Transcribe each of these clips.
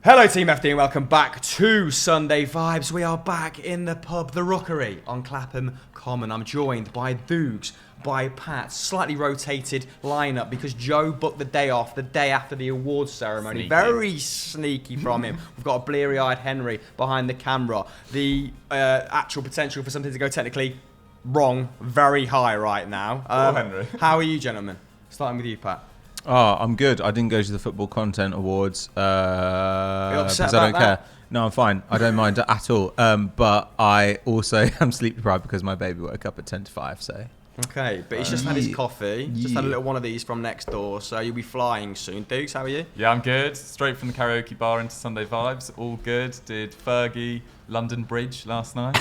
Hello Team FD and welcome back to Sunday Vibes. We are back in the pub, The Rookery on Clapham Common. I'm joined by Dukes, by Pat, slightly rotated lineup because Joe booked the day off the day after the awards ceremony. Sneaky. Very sneaky from him. We've got a bleary-eyed Henry behind the camera. The actual potential for something to go technically wrong, very high right now. Henry. How are you, gentlemen? Starting with you, Pat. Oh, I'm good. I didn't go to the Football Content Awards because I don't care. No, I'm fine. I don't mind at all. But I also am sleep deprived because my baby woke up at 10 to 5, so... Okay, but he's just had his coffee. Just had a little one of these from next door, so you'll be flying soon. Dukes, how are you? Yeah, I'm good. Straight from the karaoke bar into Sunday Vibes. All good. Did Fergie London Bridge last night,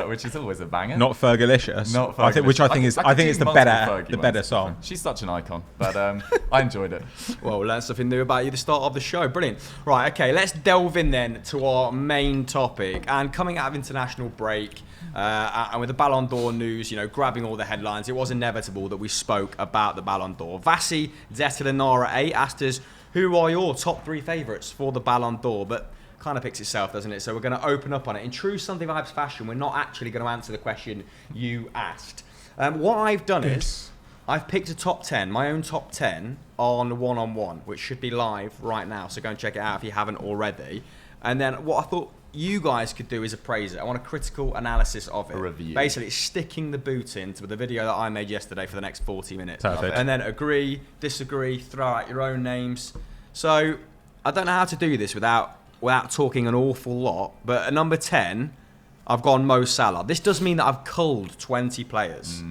which is always a banger. Not Fergalicious. Not Fergalicious. I think it's the better song. She's such an icon, but I enjoyed it. Well, learn something new about you at the start of the show. Brilliant. Right, okay, let's delve in then to our main topic. And coming out of international break, and with the Ballon d'Or news, grabbing all the headlines, it was inevitable that we spoke about the Ballon d'Or. Vasi Detilanara 8 asked us, who are your top 3 favourites for the Ballon d'Or? But kind of picks itself, doesn't it? So we're going to open up on it. In true Sunday Vibes fashion, we're not actually going to answer the question you asked. What I've done is, I've picked a top 10, my own top 10, on one-on-one, which should be live right now. So go and check it out if you haven't already. And then what I thought you guys could do is appraise it. I want a critical analysis of it. A review. Basically, sticking the boot into the video that I made yesterday for the next 40 minutes. Perfect. And then agree, disagree, throw out your own names. So I don't know how to do this without talking an awful lot, but at number 10, I've gone Mo Salah. This does mean that I've culled 20 players.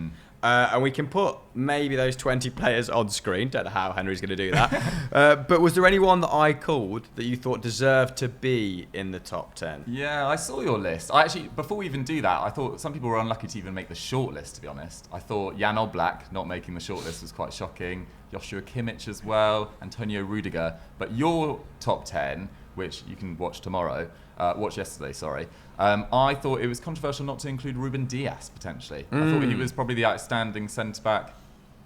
And we can put maybe those 20 players on screen. Don't know how Henry's going to do that. But was there anyone that I called that you thought deserved to be in the top 10? Yeah, I saw your list. Before we even do that, I thought some people were unlucky to even make the shortlist, to be honest. I thought Jan Oblak not making the shortlist was quite shocking. Joshua Kimmich as well, Antonio Rudiger. But your top 10, which you can watch tomorrow, watch yesterday, sorry. I thought it was controversial not to include Ruben Dias, potentially. I thought he was probably the outstanding centre-back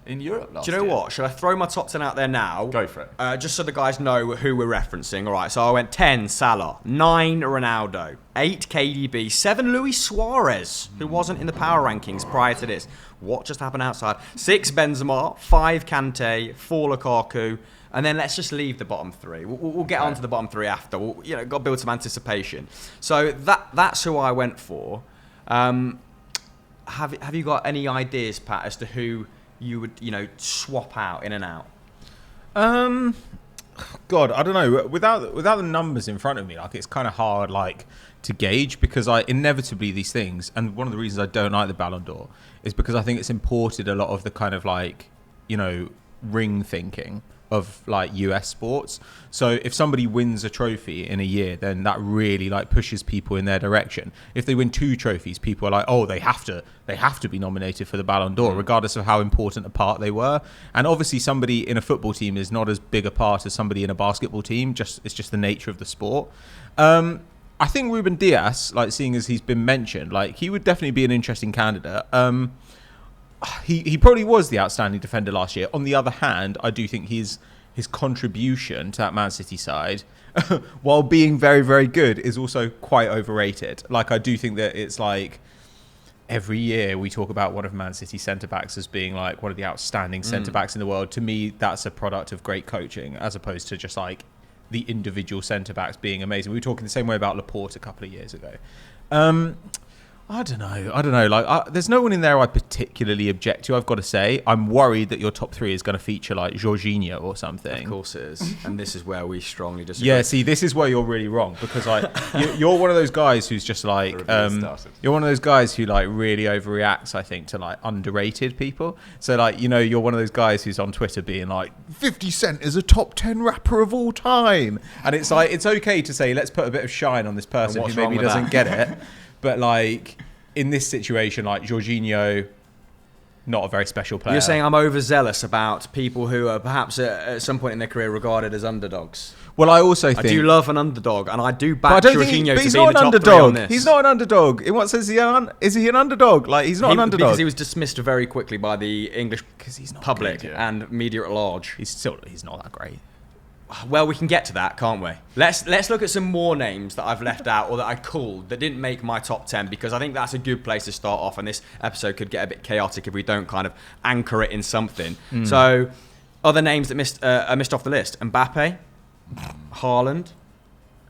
in Europe last year. Do you know what? Should I throw my top 10 out there now? Go for it. Just so the guys know who we're referencing. All right, so I went 10, Salah, 9, Ronaldo, 8, KDB, 7, Luis Suarez, who wasn't in the power rankings prior to this. What just happened outside? 6, Benzema, 5, Kante, 4, Lukaku, and then let's just leave the bottom 3. We'll get on to the bottom 3 after. Got to build some anticipation. So that's who I went for. Have you got any ideas, Pat, as to who you would swap out in and out? God, I don't know. Without the numbers in front of me, it's kind of hard to gauge because inevitably these things, and one of the reasons I don't like the Ballon d'Or is because I think it's imported a lot of the kind of ring thinking of US sports. So if somebody wins a trophy in a year, then that really pushes people in their direction. If they win 2 trophies, people are like, oh, they have to be nominated for the Ballon d'Or, regardless of how important a part they were. And obviously somebody in a football team is not as big a part as somebody in a basketball team. It's just the nature of the sport. I think Ruben Dias, seeing as he's been mentioned, he would definitely be an interesting candidate. He probably was the outstanding defender last year. On the other hand, I do think his contribution to that Man City side, while being very, very good, is also quite overrated. I do think that it's every year we talk about one of Man City's centre-backs as being one of the outstanding centre-backs in the world. To me, that's a product of great coaching as opposed to just the individual centre-backs being amazing. We were talking the same way about Laporte a couple of years ago. I don't know. There's no one in there I particularly object to, I've got to say. I'm worried that your top 3 is going to feature Jorginho or something. Of course it is. And this is where we strongly disagree. Yeah, see, this is where you're really wrong because you're one of those guys who's just you're one of those guys who really overreacts, I think, to underrated people. So you're one of those guys who's on Twitter being 50 Cent is a top 10 rapper of all time. And it's it's okay to say, let's put a bit of shine on this person who maybe doesn't get it. But in this situation, Jorginho, not a very special player. You're saying I'm overzealous about people who are perhaps at some point in their career regarded as underdogs. Well, I also think... I do love an underdog, and I do back Jorginho to be in the he's top not an 3 underdog. on this. He's not an underdog. In what sense is he an underdog? He's not an underdog. Because he was dismissed very quickly by the English public and media at large. He's not that great. Well, we can get to that, can't we? Let's look at some more names that I've left out or that I called that didn't make my top 10, because I think that's a good place to start off, and this episode could get a bit chaotic if we don't kind of anchor it in something. So, other names that are missed off the list: Mbappe, Haaland.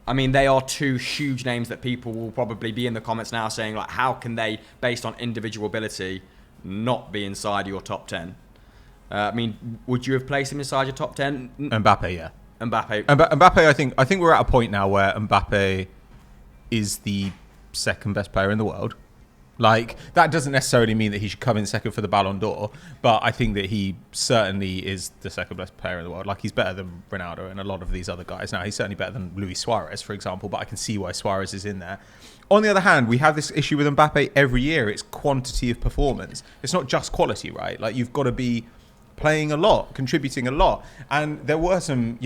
I mean, they are two huge names that people will probably be in the comments now saying, like, how can they, based on individual ability, not be inside your top 10? I mean, would you have placed him inside your top 10? Mbappe, yeah. Mbappe. Mbappe, I think we're at a point now where Mbappe is the second best player in the world. Like, that doesn't necessarily mean that he should come in second for the Ballon d'Or, but I think that he certainly is the second best player in the world. Like, he's better than Ronaldo and a lot of these other guys. Now, he's certainly better than Luis Suarez, for example, but I can see why Suarez is in there. On the other hand, we have this issue with Mbappe every year. It's quantity of performance. It's not just quality, right? Like, you've got to be playing a lot, contributing a lot. And there were some,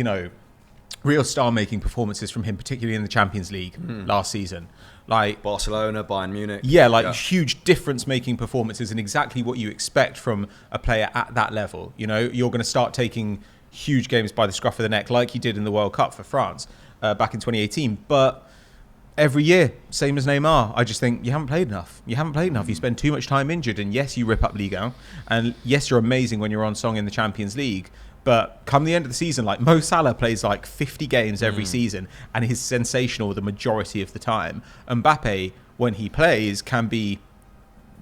real star-making performances from him, particularly in the Champions League last season. Like Barcelona, Bayern Munich. Yeah, huge difference-making performances and exactly what you expect from a player at that level. You're going to start taking huge games by the scruff of the neck like he did in the World Cup for France back in 2018. But every year, same as Neymar, I just think you haven't played enough. You spend too much time injured. And yes, you rip up Ligue 1. And yes, you're amazing when you're on song in the Champions League. But come the end of the season, like Mo Salah plays like 50 games every season and is sensational the majority of the time. Mbappe, when he plays, can be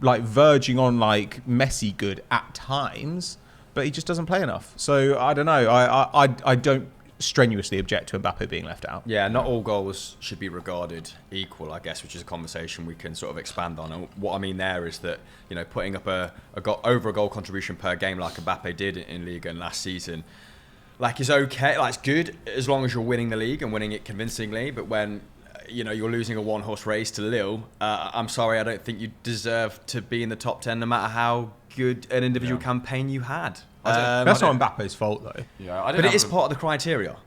like verging on like Messi good at times, but he just doesn't play enough. So I don't know. I don't strenuously object to Mbappe being left out. Yeah, not all goals should be regarded equal, I guess, which is a conversation we can sort of expand on. And what I mean there is that, putting up over a goal contribution per game like Mbappe did in Liga and last season, like, is okay, like, it's good as long as you're winning the league and winning it convincingly. But when you're losing a one-horse race to Lille, I'm sorry, I don't think you deserve to be in the top 10 no matter how good an individual campaign you had. That's not Mbappe's fault, though. Yeah, but it is part of the criteria.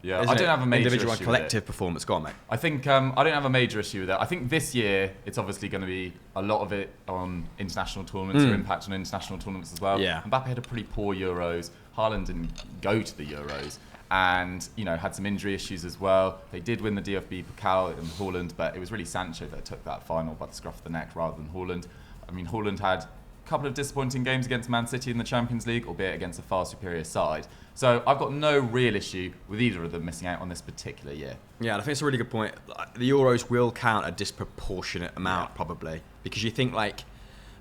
Yeah, I don't have a major individual and issue collective with it. Performance. Go on, mate. I think I don't have a major issue with it. I think this year it's obviously going to be a lot of it on international tournaments or impact on international tournaments as well. Yeah. Mbappe had a pretty poor Euros. Haaland didn't go to the Euros, and had some injury issues as well. They did win the DFB Pokal in Haaland, but it was really Sancho that took that final by the scruff of the neck rather than Haaland. I mean, Haaland had couple of disappointing games against Man City in the Champions League, albeit against a far superior side. So I've got no real issue with either of them missing out on this particular year. Yeah, and I think it's a really good point. The Euros will count a disproportionate amount, probably, because you think, like,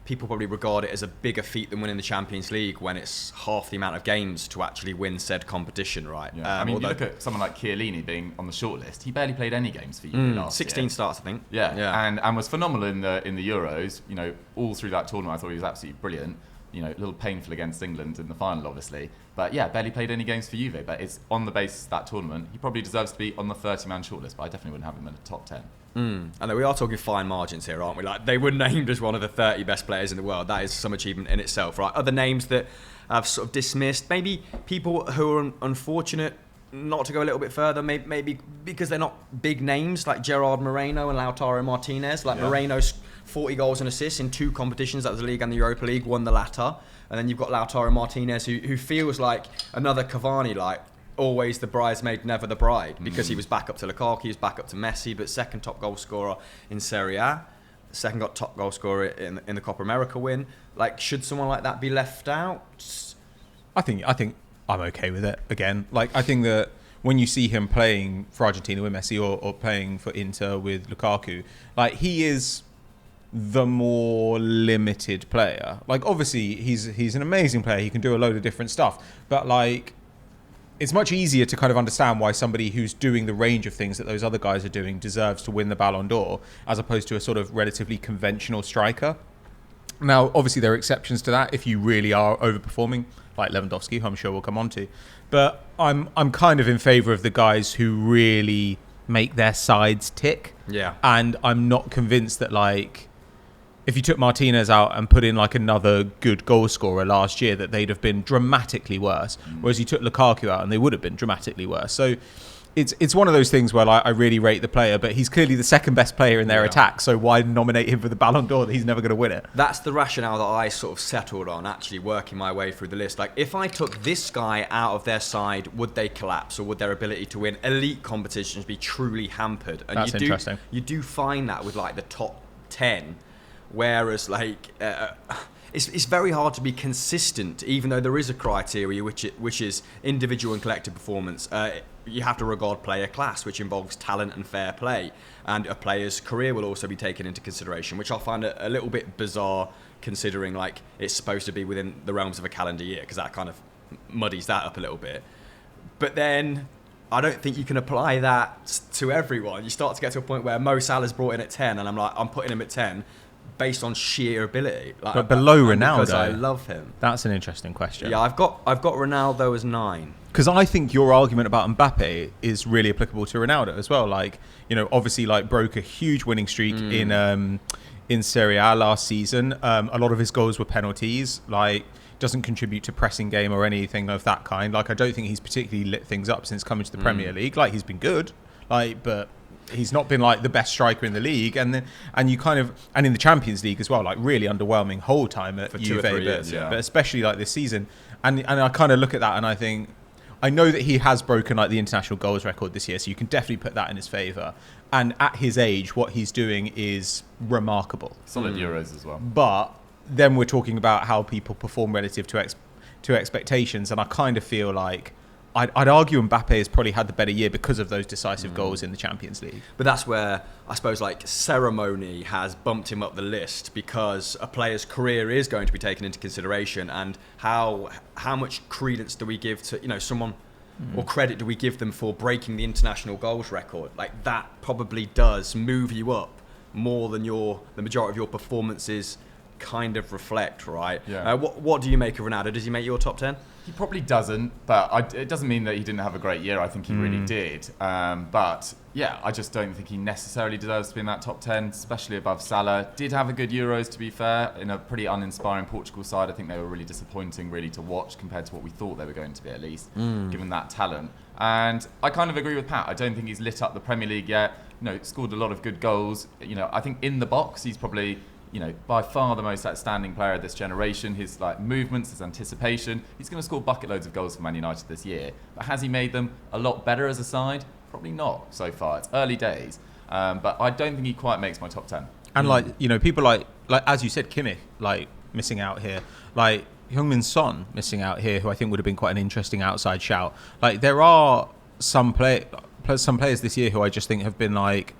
people probably regard it as a bigger feat than winning the Champions League when it's half the amount of games to actually win said competition, right? Yeah. I mean, you look at someone like Chiellini being on the shortlist. He barely played any games for Juve last 16 year. starts, I think. Yeah. And was phenomenal in the Euros. All through that tournament, I thought he was absolutely brilliant. A little painful against England in the final, obviously. But yeah, barely played any games for Juve. But it's on the basis of that tournament. He probably deserves to be on the 30-man shortlist, but I definitely wouldn't have him in the top 10. And we are talking fine margins here, aren't we? Like, they were named as one of the 30 best players in the world. That is some achievement in itself, right? Other names that I've sort of dismissed, maybe people who are unfortunate not to go a little bit further, maybe because they're not big names, like Gerard Moreno and Lautaro Martinez. Like, Moreno's 40 goals and assists in 2 competitions, that was the League and the Europa League, won the latter. And then you've got Lautaro Martinez, who feels like another Cavani, like, always the bridesmaid, never the bride, because he was back up to Lukaku, he was back up to Messi, but second top goal scorer in Serie A, second got top goal scorer in the Copa America win. Like, should someone like that be left out? I think I'm okay with it. Again, like, I think that when you see him playing for Argentina with Messi or playing for Inter with Lukaku, like, he is the more limited player. Like, obviously he's an amazing player, he can do a load of different stuff, but like, it's much easier to kind of understand why somebody who's doing the range of things that those other guys are doing deserves to win the Ballon d'Or, as opposed to a sort of relatively conventional striker. Now, obviously, there are exceptions to that if you really are overperforming, like Lewandowski, who I'm sure we'll come on to. But I'm kind of in favour of the guys who really make their sides tick. Yeah. And I'm not convinced that, like, if you took Martinez out and put in like another good goal scorer last year, that they'd have been dramatically worse. Whereas you took Lukaku out and they would have been dramatically worse. So it's one of those things where like, I really rate the player, but he's clearly the second best player in their attack. So why nominate him for the Ballon d'Or? He's never going to win it. That's the rationale that I sort of settled on, actually working my way through the list. Like, if I took this guy out of their side, would they collapse, or would their ability to win elite competitions be truly hampered? And That's interesting. You do find that with like the top 10, whereas like it's very hard to be consistent, even though there is a criteria which is individual and collective performance. You have to regard player class, which involves talent and fair play, and a player's career will also be taken into consideration, which I find a little bit bizarre, considering like it's supposed to be within the realms of a calendar year, because that kind of muddies that up a little bit. But then I don't think you can apply that to everyone. You start to get to a point where Mo Salah's brought in at 10, and I'm putting him at 10 based on sheer ability. Like, But below Ronaldo, because I love him. That's an interesting question. Yeah, I've got Ronaldo as 9. Because I think your argument about Mbappe is really applicable to Ronaldo as well. Like, you know, obviously, like broke a huge winning streak in Serie A last season. A lot of his goals were penalties. Like, doesn't contribute to pressing game or anything of that kind. Like, I don't think he's particularly lit things up since coming to the Premier League. Like, he's been good. Like, but he's not been like the best striker in the league, and in the Champions League as well. Like, really underwhelming whole time at For Juve, 2 or 3 but, years, yeah. but especially like this season. And I kind of look at that and I think, I know that he has broken like the international goals record this year, so you can definitely put that in his favour. And at his age, what he's doing is remarkable. Solid Euros as well. But then we're talking about how people perform relative to expectations, and I kind of feel like I'd argue Mbappe has probably had the better year because of those decisive goals in the Champions League. But that's where I suppose like ceremony has bumped him up the list, because a player's career is going to be taken into consideration, and how much credence do we give to, you know, someone, or credit do we give them for breaking the international goals record? Like, that probably does move you up more than the majority of your performances kind of reflect, right? Yeah. What do you make of Ronaldo? Does he make your top 10? He probably doesn't, but it doesn't mean that he didn't have a great year. I think he really did. But yeah, I just don't think he necessarily deserves to be in that top 10, especially above Salah. Did have a good Euros, to be fair, in a pretty uninspiring Portugal side. I think they were really disappointing, really, to watch compared to what we thought they were going to be, at least, given that talent. And I kind of agree with Pat. I don't think he's lit up the Premier League yet. You know, scored a lot of good goals. You know, I think in the box, he's probably, you know, by far the most outstanding player of this generation. His like movements, his anticipation. He's going to score bucket loads of goals for Man United this year. But has he made them a lot better as a side? Probably not so far. It's early days. But I don't think he quite makes my top 10. And like, you know, people like as you said, Kimmich, like missing out here. Like Heung-min Son missing out here, who I think would have been quite an interesting outside shout. Like, there are some players this year who I just think have been like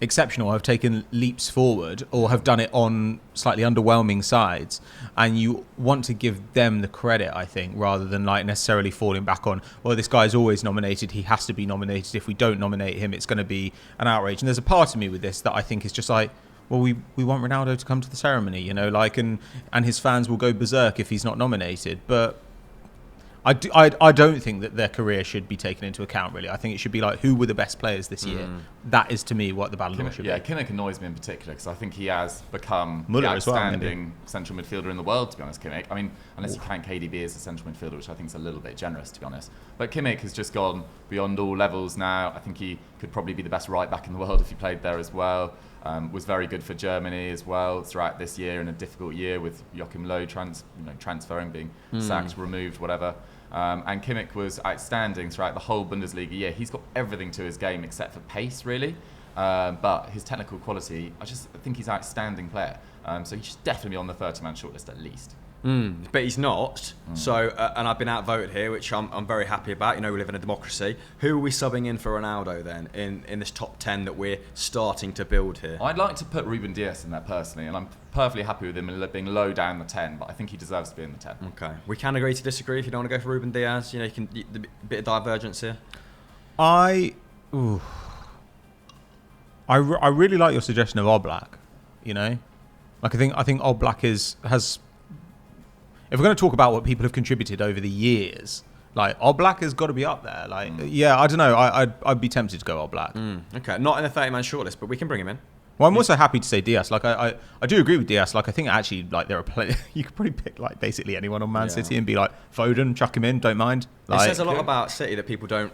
exceptional, have taken leaps forward, or have done it on slightly underwhelming sides, and you want to give them the credit, I think, rather than like necessarily falling back on, well, this guy's always nominated, he has to be nominated, if we don't nominate him it's going to be an outrage. And there's a part of me with this that I think is just like, well, we want Ronaldo to come to the ceremony, you know, like, and his fans will go berserk if he's not nominated. But I don't think that their career should be taken into account, really. I think it should be like, who were the best players this year? That is, to me, what the Ballon d'Or should be. Yeah, Kimmich annoys me in particular, because I think he has become Müller the as well, outstanding central midfielder in the world, to be honest, Kimmich. I mean, unless you count KDB as a central midfielder, which I think is a little bit generous, to be honest. But Kimmich has just gone beyond all levels now. I think he could probably be the best right-back in the world if he played there as well. Was very good for Germany as well throughout this year, in a difficult year with Joachim Löw transferring, being sacked, removed, whatever. And Kimmich was outstanding throughout the whole Bundesliga year. He's got everything to his game except for pace, really. But his technical quality, I think he's an outstanding player. So he should definitely be on the 30-man shortlist at least. But he's not. So, and I've been outvoted here, which I'm very happy about. You know, we live in a democracy. Who are we subbing in for Ronaldo then, in this top 10 that we're starting to build here? I'd like to put Ruben Dias in there personally, and I'm perfectly happy with him being low down the 10, but I think he deserves to be in the 10. Okay. We can agree to disagree if you don't want to go for Ruben Dias. You know, the bit of divergence here. I really like your suggestion of Oblak, you know? Like, I think Oblak has... If we're going to talk about what people have contributed over the years, like, Oblak has got to be up there. Like, yeah, I don't know. I'd be tempted to go Oblak. Okay, not in the 30-man shortlist, but we can bring him in. Well, I'm also happy to say Diaz. Like I do agree with Diaz. Like I think actually like there are plenty. You could probably pick like basically anyone on Man City and be like Foden, chuck him in, don't mind. It says a lot about City that people don't.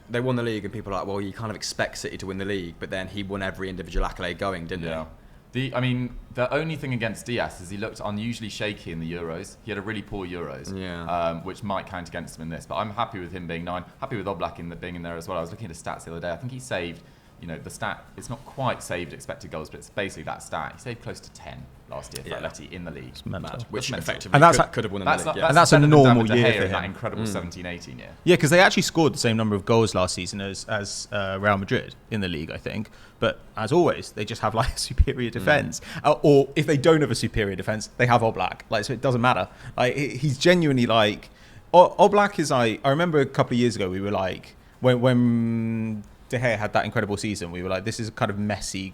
They won the league and people are like, well, you kind of expect City to win the league, but then he won every individual accolade going, didn't he? The only thing against Diaz is he looked unusually shaky in the Euros. He had a really poor Euros, which might count against him in this. But I'm happy with him being 9. Happy with Oblak being in there as well. I was looking at his stats the other day. I think he saved, the stat, it's not quite saved expected goals, but it's basically that stat. He saved close to 10 last year for Atleti in the league. Which mental. effectively could have won the league. And that's a normal year for him. That incredible 17-18 year. Yeah, because they actually scored the same number of goals last season as Real Madrid in the league, I think. But as always, they just have like a superior defense. Or if they don't have a superior defense, they have Oblak. Like, so it doesn't matter. Like, he's genuinely like Oblak is like. I remember a couple of years ago we were like when De Gea had that incredible season, we were like, this is a kind of messy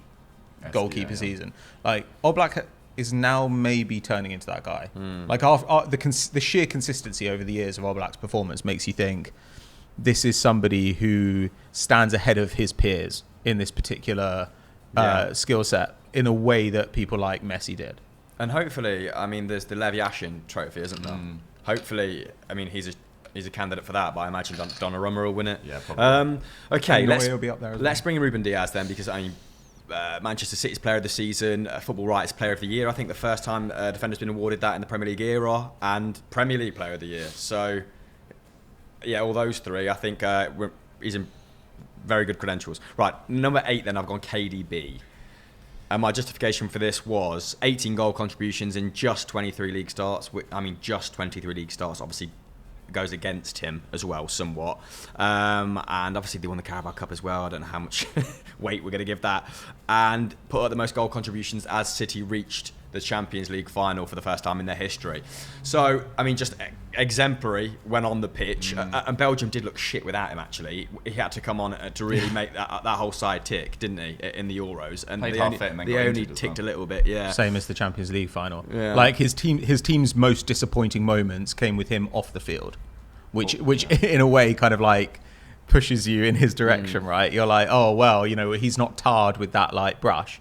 goalkeeper season. Like Oblak is now maybe turning into that guy. Like the sheer consistency over the years of Oblak's performance makes you think this is somebody who stands ahead of his peers in this particular skill set in a way that people like Messi did. And hopefully, I mean, there's the Levi Ashin trophy, isn't there? Hopefully, I mean, he's a candidate for that, but I imagine Donnarumma will win it. Yeah, probably. Okay, will be up there as let's bring in Ruben Diaz then, because I mean, Manchester City's Player of the Season, Football Writers Player of the Year. I think the first time a defender's been awarded that in the Premier League era, and Premier League Player of the Year. So, yeah, all those three, I think he's in very good credentials. Right, number 8 then, I've gone KDB. And my justification for this was 18 goal contributions in just 23 league starts. I mean, just 23 league starts, obviously goes against him as well somewhat, and obviously they won the Carabao Cup as well. I don't know how much weight we're going to give that, and put up the most goal contributions as City reached the Champions League final for the first time in their history. So I mean, just exemplary when on the pitch, and Belgium did look shit without him. Actually, he had to come on to really make that whole side tick, didn't he, in the Euros? And they only ticked a little bit. Yeah, same as the Champions League final. Yeah. Like his team's most disappointing moments came with him off the field, which in a way kind of like pushes you in his direction, right? You're like, oh well, he's not tarred with that like brush.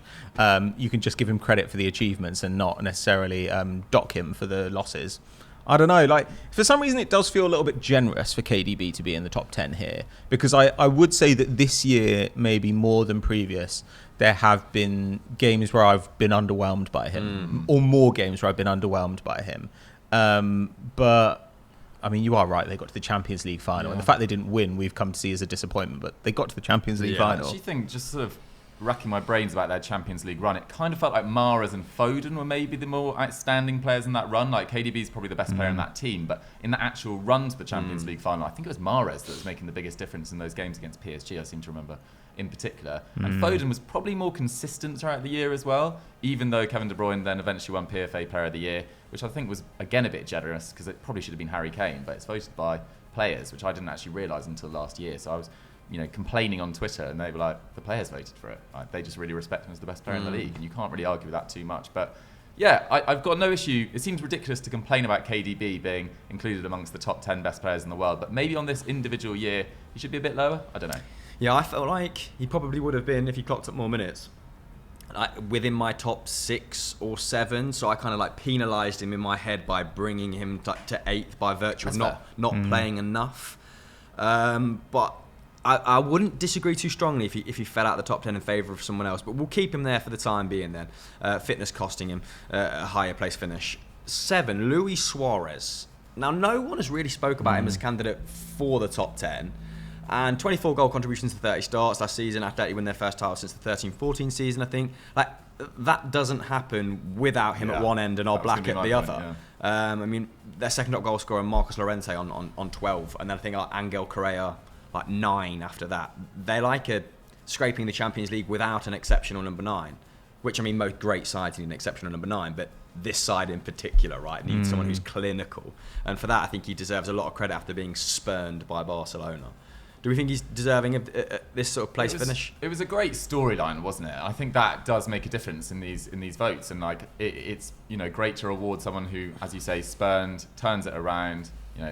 You can just give him credit for the achievements and not necessarily dock him for the losses. I don't know, like for some reason it does feel a little bit generous for KDB to be in the top 10 here, because I would say that this year, maybe more than previous, there have been games where I've been underwhelmed by him, or more games where I've been underwhelmed by him. But I mean, you are right. They got to the Champions League final, and the fact they didn't win, we've come to see as a disappointment. But they got to the Champions League final. I actually think, just sort of racking my brains about their Champions League run, it kind of felt like Mahrez and Foden were maybe the more outstanding players in that run. Like KDB is probably the best player in that team, but in the actual run to the Champions League final, I think it was Mahrez that was making the biggest difference in those games against PSG. I seem to remember in particular, and Foden was probably more consistent throughout the year as well. Even though Kevin De Bruyne then eventually won PFA Player of the Year, which I think was again a bit generous because it probably should have been Harry Kane, but it's voted by players, which I didn't actually realise until last year. So I was, complaining on Twitter, and they were like, the players voted for it. Like, they just really respect him as the best player in the league, and you can't really argue with that too much. But yeah, I've got no issue. It seems ridiculous to complain about KDB being included amongst the top 10 best players in the world, but maybe on this individual year, he should be a bit lower. I don't know. Yeah, I felt like he probably would have been if he clocked up more minutes. Within my top 6 or 7, so I kind of like penalised him in my head by bringing him to 8th by virtue of not playing enough. But I wouldn't disagree too strongly if he fell out the top 10 in favour of someone else. But we'll keep him there for the time being then. Fitness costing him a higher place finish. 7, Luis Suarez. Now, no one has really spoke about him as a candidate for the top 10. And 24 goal contributions to 30 starts last season. Atleti win their first title since the 13-14 season, I think. Like, that doesn't happen without him at one end and Oblak at the other. I mean, their second top goal scorer, Marcos Llorente, on 12. And then I think Angel Correa, 9 after that. They're scraping the Champions League without an exceptional number 9. Which, I mean, most great sides need an exceptional number 9. But this side in particular, right, needs someone who's clinical. And for that, I think he deserves a lot of credit after being spurned by Barcelona. Do we think he's deserving of this sort of place finish? It was a great storyline, wasn't it? I think that does make a difference in these votes, and it's great to reward someone who, as you say, spurned, turns it around,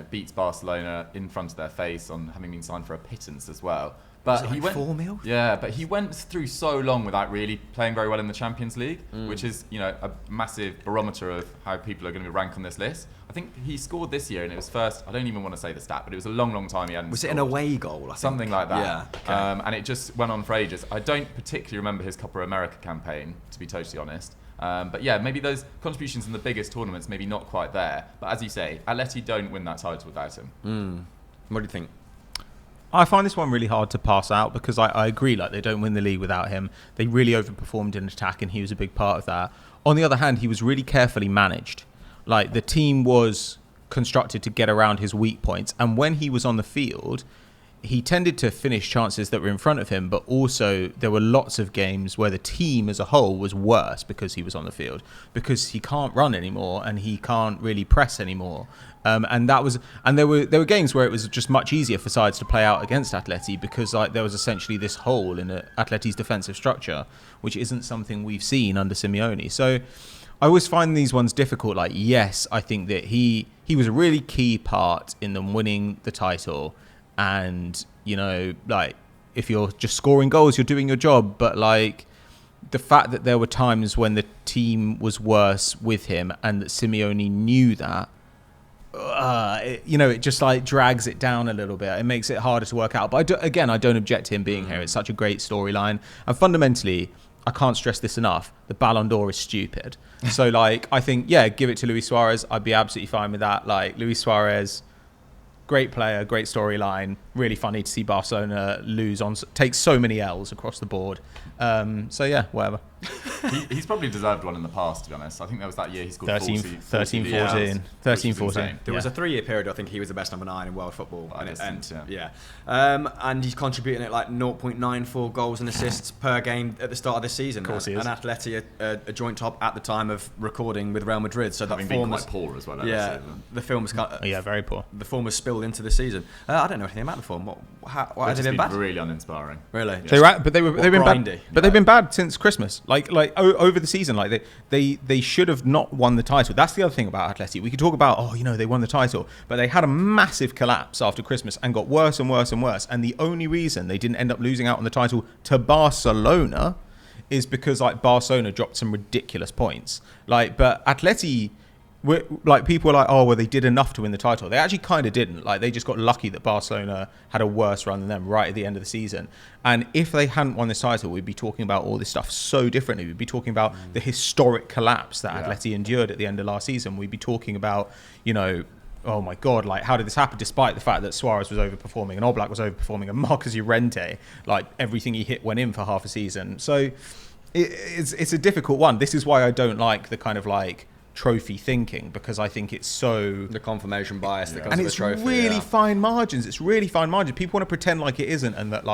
beats Barcelona in front of their face on having been signed for a pittance as well. But Is it he like went 4 mil? Yeah, but he went through so long without really playing very well in the Champions League, which is, a massive barometer of how people are going to be ranked on this list. I think he scored this year, and it was first. I don't even want to say the stat, but it was a long, long time he hadn't. Was it scored. an away goal? I think? Something like that. Yeah. Okay. And it just went on for ages. I don't particularly remember his Copa America campaign, to be totally honest. But yeah, maybe those contributions in the biggest tournaments, maybe not quite there. But as you say, Atleti don't win that title without him. What do you think? I find this one really hard to pass out because I agree, like, they don't win the league without him. They really overperformed in attack, and he was a big part of that. On the other hand, he was really carefully managed. Like, the team was constructed to get around his weak points, and when he was on the field, he tended to finish chances that were in front of him, but also there were lots of games where the team as a whole was worse because he was on the field, because he can't run anymore and he can't really press anymore. And there were games where it was just much easier for sides to play out against Atleti because there was essentially this hole in Atleti's defensive structure, which isn't something we've seen under Simeone. So I always find these ones difficult. Like, yes, I think that he was a really key part in them winning the title. And, if you're just scoring goals, you're doing your job. But, the fact that there were times when the team was worse with him and that Simeone knew that, it just, drags it down a little bit. It makes it harder to work out. But, I don't object to him being here. It's such a great storyline. And fundamentally, I can't stress this enough, the Ballon d'Or is stupid. So, I think, give it to Luis Suarez. I'd be absolutely fine with that. Luis Suarez... great player, great storyline. Really funny to see Barcelona take so many L's across the board. Whatever. He's probably deserved one in the past, to be honest. I think there was that year he scored 13, 40 14. goals, 13, which is 14. insane. There was a 3-year period, I think he was the best number 9 in world football. Yeah. And he's contributing at 0.94 goals and assists per game at the start of this season. Of course he is. And Atleti a joint top at the time of recording with Real Madrid. So Having that been form quite poor as well. the film was Very poor. the form was spilled into the season. I don't know anything about the form. Why has it been bad? Really uninspiring. Really? Yeah. They've been bad. But they've been bad since Christmas. Over the season, they should have not won the title. That's the other thing about Atleti. We could talk about they won the title, but they had a massive collapse after Christmas and got worse and worse and worse. And the only reason they didn't end up losing out on the title to Barcelona is because Barcelona dropped some ridiculous points. But Atleti. People are well, they did enough to win the title. They actually kind of didn't. They just got lucky that Barcelona had a worse run than them right at the end of the season. And if they hadn't won this title, we'd be talking about all this stuff so differently. We'd be talking about the historic collapse that Atleti endured at the end of last season. We'd be talking about, oh my God, how did this happen? Despite the fact that Suarez was overperforming and Oblak was overperforming and Marcus Llorente, everything he hit went in for half a season. So it's a difficult one. This is why I don't like the kind of trophy thinking, because I think it's so the confirmation bias that comes and with it's the trophy. really fine margins. It's really fine margins. People want to pretend like it isn't, and that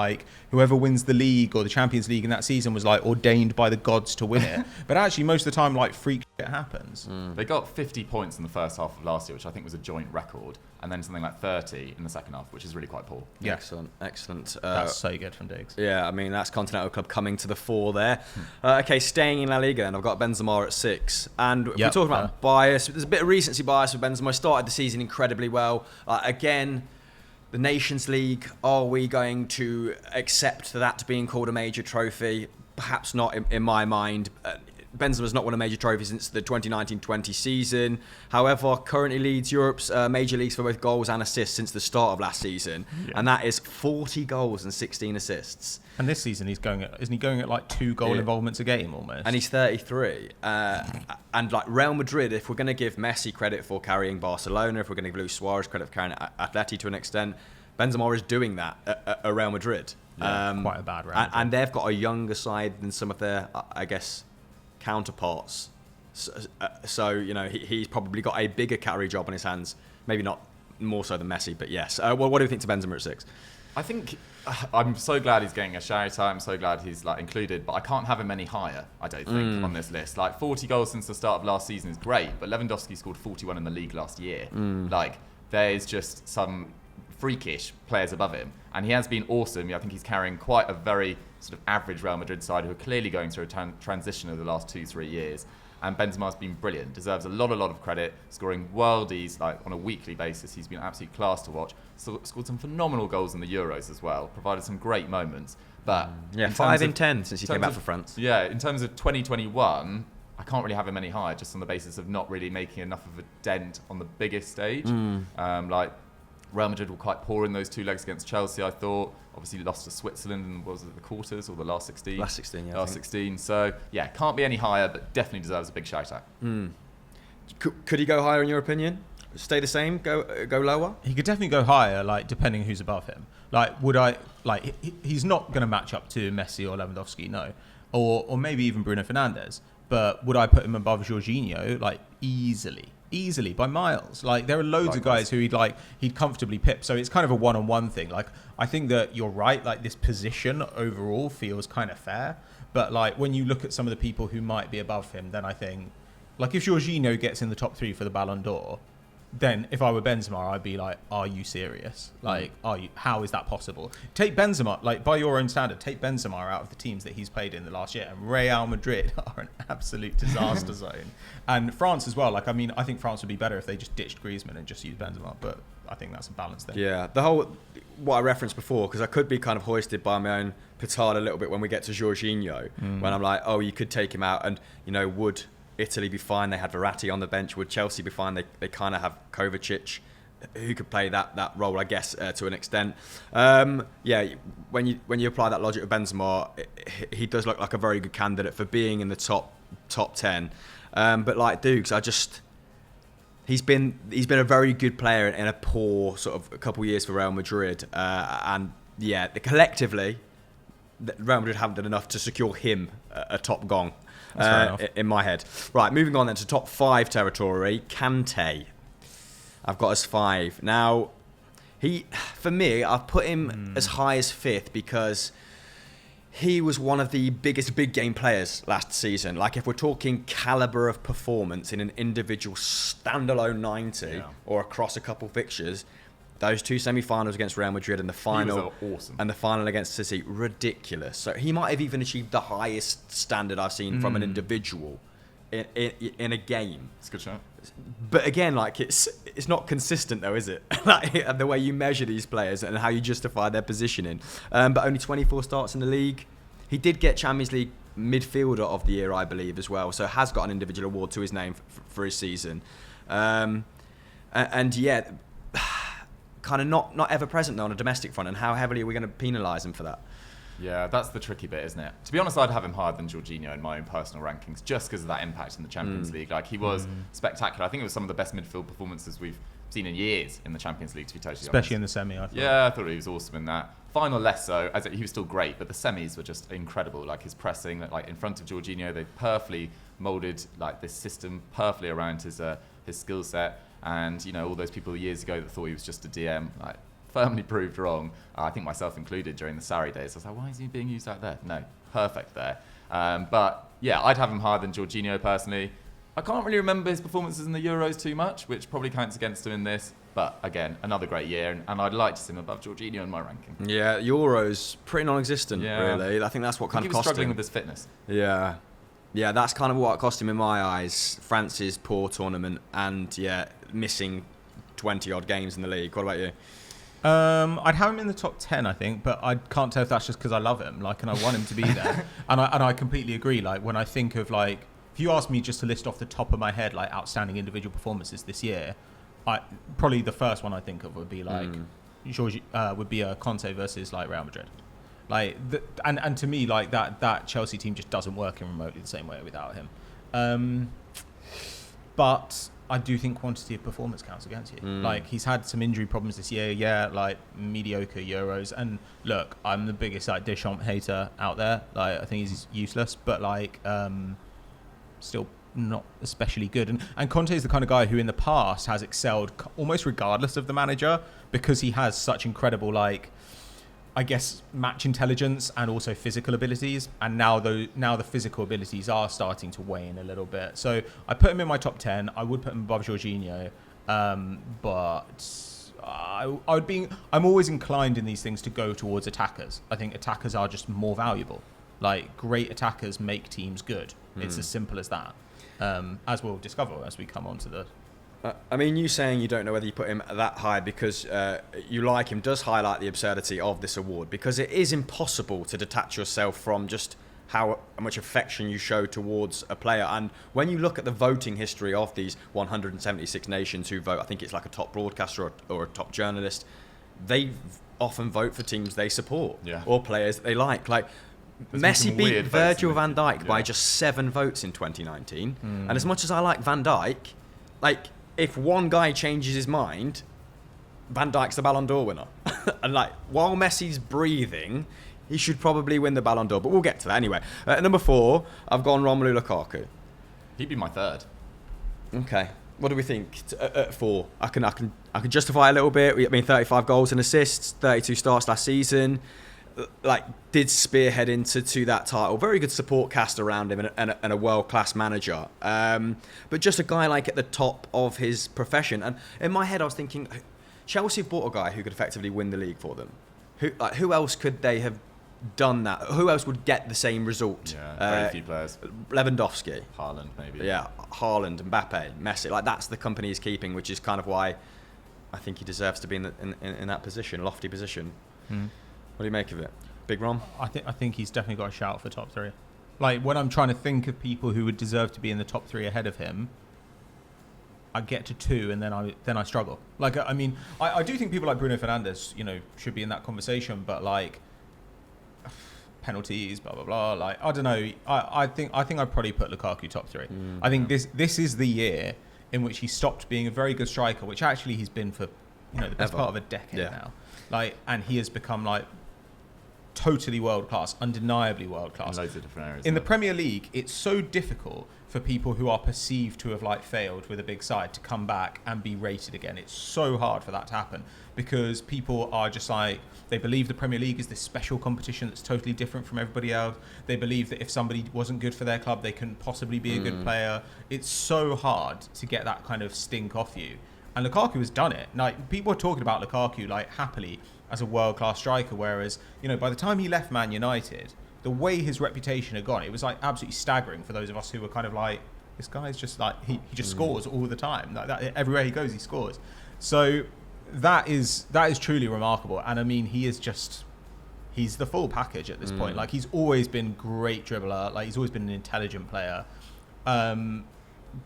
whoever wins the league or the Champions League in that season was ordained by the gods to win it. But actually, most of the time, freak shit happens. They got 50 points in the first half of last year, which I think was a joint record, and then something like 30 in the second half, which is really quite poor. Yeah. Excellent. That's so good from Diggs. Yeah, I mean, that's Continental Club coming to the fore there. Okay, staying in La Liga, and I've got Benzema at 6. And if we're talking about bias, there's a bit of recency bias with Benzema. Started the season incredibly well. Again, the Nations League, are we going to accept that being called a major trophy? Perhaps not in my mind. Benzema's not won a major trophy since the 2019-20 season. However, currently leads Europe's major leagues for both goals and assists since the start of last season. Yeah. And that is 40 goals and 16 assists. And this season isn't he going at 2 goal involvements a game almost? And he's 33. And Real Madrid, if we're going to give Messi credit for carrying Barcelona, if we're going to give Luis Suarez credit for carrying Atleti to an extent, Benzema is doing that at Real Madrid. Yeah, quite a bad Real Madrid. And they've got a younger side than some of their, I guess, counterparts. So he's probably got a bigger carry job on his hands. Maybe not more so than Messi, but yes. What do you think to Benzema at 6? I think I'm so glad he's getting a shout out. I'm so glad he's included, but I can't have him any higher, I don't think, on this list. 40 goals since the start of last season is great, but Lewandowski scored 41 in the league last year. There's just some freakish players above him, and he has been awesome. I think he's carrying quite a very sort of average Real Madrid side who are clearly going through a transition over the last 2-3 years. And Benzema's been brilliant, deserves a lot of credit, scoring worldies like on a weekly basis. He's been absolutely class to watch. Scored some phenomenal goals in the Euros as well, provided some great moments. But yeah, 5 in 10 since he came back for France. Yeah, in terms of 2021, I can't really have him any higher, just on the basis of not really making enough of a dent on the biggest stage. Like Real Madrid were quite poor in those 2 legs against Chelsea, I thought. Obviously lost to Switzerland in, was it the quarters or the last 16? Last 16, yeah. Last 16. So, yeah, can't be any higher, but definitely deserves a big shout out. Could he go higher in your opinion? Stay the same? Go lower? He could definitely go higher, like depending who's above him. Like, would I like? He's not going to match up to Messi or Lewandowski, no, or maybe even Bruno Fernandes. But would I put him above Jorginho? Like easily by miles. Like there are loads of guys who he'd comfortably pip. So it's kind of a one-on-one thing. Like I think that you're right. Like this position overall feels kind of fair. But like when you look at some of the people who might be above him, then I think like if Jorginho gets in the top 3 for the Ballon d'Or, then if I were Benzema, I'd be like, are you serious? Like, how is that possible? Take Benzema, like by your own standard, take Benzema out of the teams that he's played in the last year, and Real Madrid are an absolute disaster zone. And France as well. Like, I mean, I think France would be better if they just ditched Griezmann and just used Benzema, but I think that's a balance there. Yeah, what I referenced before, because I could be kind of hoisted by my own petard a little bit when we get to Jorginho, when I'm like, oh, you could take him out, and, would Italy be fine? They had Verratti on the bench. Would Chelsea be fine? They kind of have Kovacic, who could play that role, I guess, to an extent. Yeah, when you apply that logic to Benzema, he does look like a very good candidate for being in the top 10. But like Dukes, he's been a very good player in a poor sort of a couple of years for Real Madrid, and yeah, collectively, Real Madrid haven't done enough to secure him a top gong. In my head. Right, moving on then to top 5 territory. Kante, I've got as 5. Now, for me, I've put him as high as 5th because he was one of the biggest big game players last season. Like if we're talking caliber of performance in an individual standalone 90 or across a couple fixtures, those 2 semi-finals against Real Madrid and the final, awesome. And the final against City, ridiculous. So he might have even achieved the highest standard I've seen from an individual in a game. It's a good shout. But again, like it's not consistent though, is it? Like the way you measure these players and how you justify their positioning. But only 24 starts in the league. He did get Champions League midfielder of the year, I believe, as well. So has got an individual award to his name for his season. And yeah. Kind of not ever present though on a domestic front, and how heavily are we going to penalise him for that? Yeah, that's the tricky bit, isn't it? To be honest, I'd have him higher than Jorginho in my own personal rankings, just because of that impact in the Champions League. Like he was spectacular. I think it was some of the best midfield performances we've seen in years in the Champions League, to be totally honest. Especially in the semi, I thought. Yeah, I thought he was awesome in that. Final less so, as he was still great, but the semis were just incredible. Like his pressing, like in front of Jorginho, they perfectly moulded like this system perfectly around his skill set. And all those people years ago that thought he was just a DM, like firmly proved wrong. I think myself included during the Sarri days. I was like, why is he being used like that? No, perfect there. But yeah, I'd have him higher than Jorginho personally. I can't really remember his performances in the Euros too much, which probably counts against him in this. But again, another great year, and I'd like to see him above Jorginho in my ranking. Yeah, Euros pretty non-existent, really. I think that's what kind of cost him. He was struggling with his fitness. Yeah. Yeah, that's kind of what cost him in my eyes. France's poor tournament and, missing 20-odd games in the league. What about you? I'd have him in the top 10, I think, but I can't tell if that's just because I love him, and I want him to be there. and I completely agree. Like, when I think of, if you ask me just to list off the top of my head, outstanding individual performances this year, probably the first one I think of would be, Conte versus, Real Madrid. And to me, that Chelsea team just doesn't work in remotely the same way without him. But I do think quantity of performance counts against you. He's had some injury problems this year. Yeah, mediocre Euros. And look, I'm the biggest Deschamps hater out there. I think he's useless, but still not especially good. And Conte is the kind of guy who in the past has excelled almost regardless of the manager, because he has such incredible I guess match intelligence and also physical abilities, and now the physical abilities are starting to wane a little bit. So I put him in my top 10. I would put him above Jorginho, but I'm always inclined in these things to go towards attackers. I think attackers are just more valuable. Great attackers make teams good. It's as simple as that. as we'll discover as we come on to the. I mean, you saying you don't know whether you put him that high because you like him does highlight the absurdity of this award, because it is impossible to detach yourself from just how much affection you show towards a player. And when you look at the voting history of these 176 nations who vote, I think it's like a top broadcaster or a top journalist, they often vote for teams they support or players that they like. Like, Messi beat Virgil van Dijk by just 7 votes in 2019. And as much as I like Van Dijk, like, if one guy changes his mind, Van Dijk's the Ballon d'Or winner. And like, while Messi's breathing, he should probably win the Ballon d'Or. But we'll get to that anyway. At number 4, I've gone Romelu Lukaku. He'd be my third. Okay. What do we think at 4? I can justify a little bit. I mean, 35 goals and assists, 32 starts last season. Like, did spearhead into that title. Very good support cast around him and a world-class manager. But just a guy like at the top of his profession. And in my head, I was thinking, Chelsea bought a guy who could effectively win the league for them. Who else could they have done that? Who else would get the same result? Yeah, very few players. Lewandowski. Haaland, maybe. Yeah, Haaland, Mbappe, Messi. Like, that's the company he's keeping, which is kind of why I think he deserves to be in that position, lofty position. What do you make of it? Big Rom? I think he's definitely got a shout for top 3. Like, when I'm trying to think of people who would deserve to be in the top 3 ahead of him, I get to 2 and then I struggle. Like, I mean, I do think people like Bruno Fernandes, should be in that conversation, but like, penalties, blah blah blah. Like, I don't know. I think I'd probably put Lukaku top 3. I think this is the year in which he stopped being a very good striker, which actually he's been for the best part of a decade now. Like, and he has become like totally world class, undeniably world class. In loads of different areas. In the Premier League, it's so difficult for people who are perceived to have like failed with a big side to come back and be rated again. It's so hard for that to happen because people are just like, they believe the Premier League is this special competition that's totally different from everybody else. They believe that if somebody wasn't good for their club, they couldn't possibly be a good player. It's so hard to get that kind of stink off you. And Lukaku has done it. Like, people are talking about Lukaku like happily as a world-class striker, whereas, by the time he left Man United, the way his reputation had gone, it was like absolutely staggering for those of us who were kind of like, this guy's just like, he just scores all the time. Like that, everywhere he goes, he scores. So that is truly remarkable. And I mean, he's the full package at this point. Like, he's always been great dribbler. Like, he's always been an intelligent player.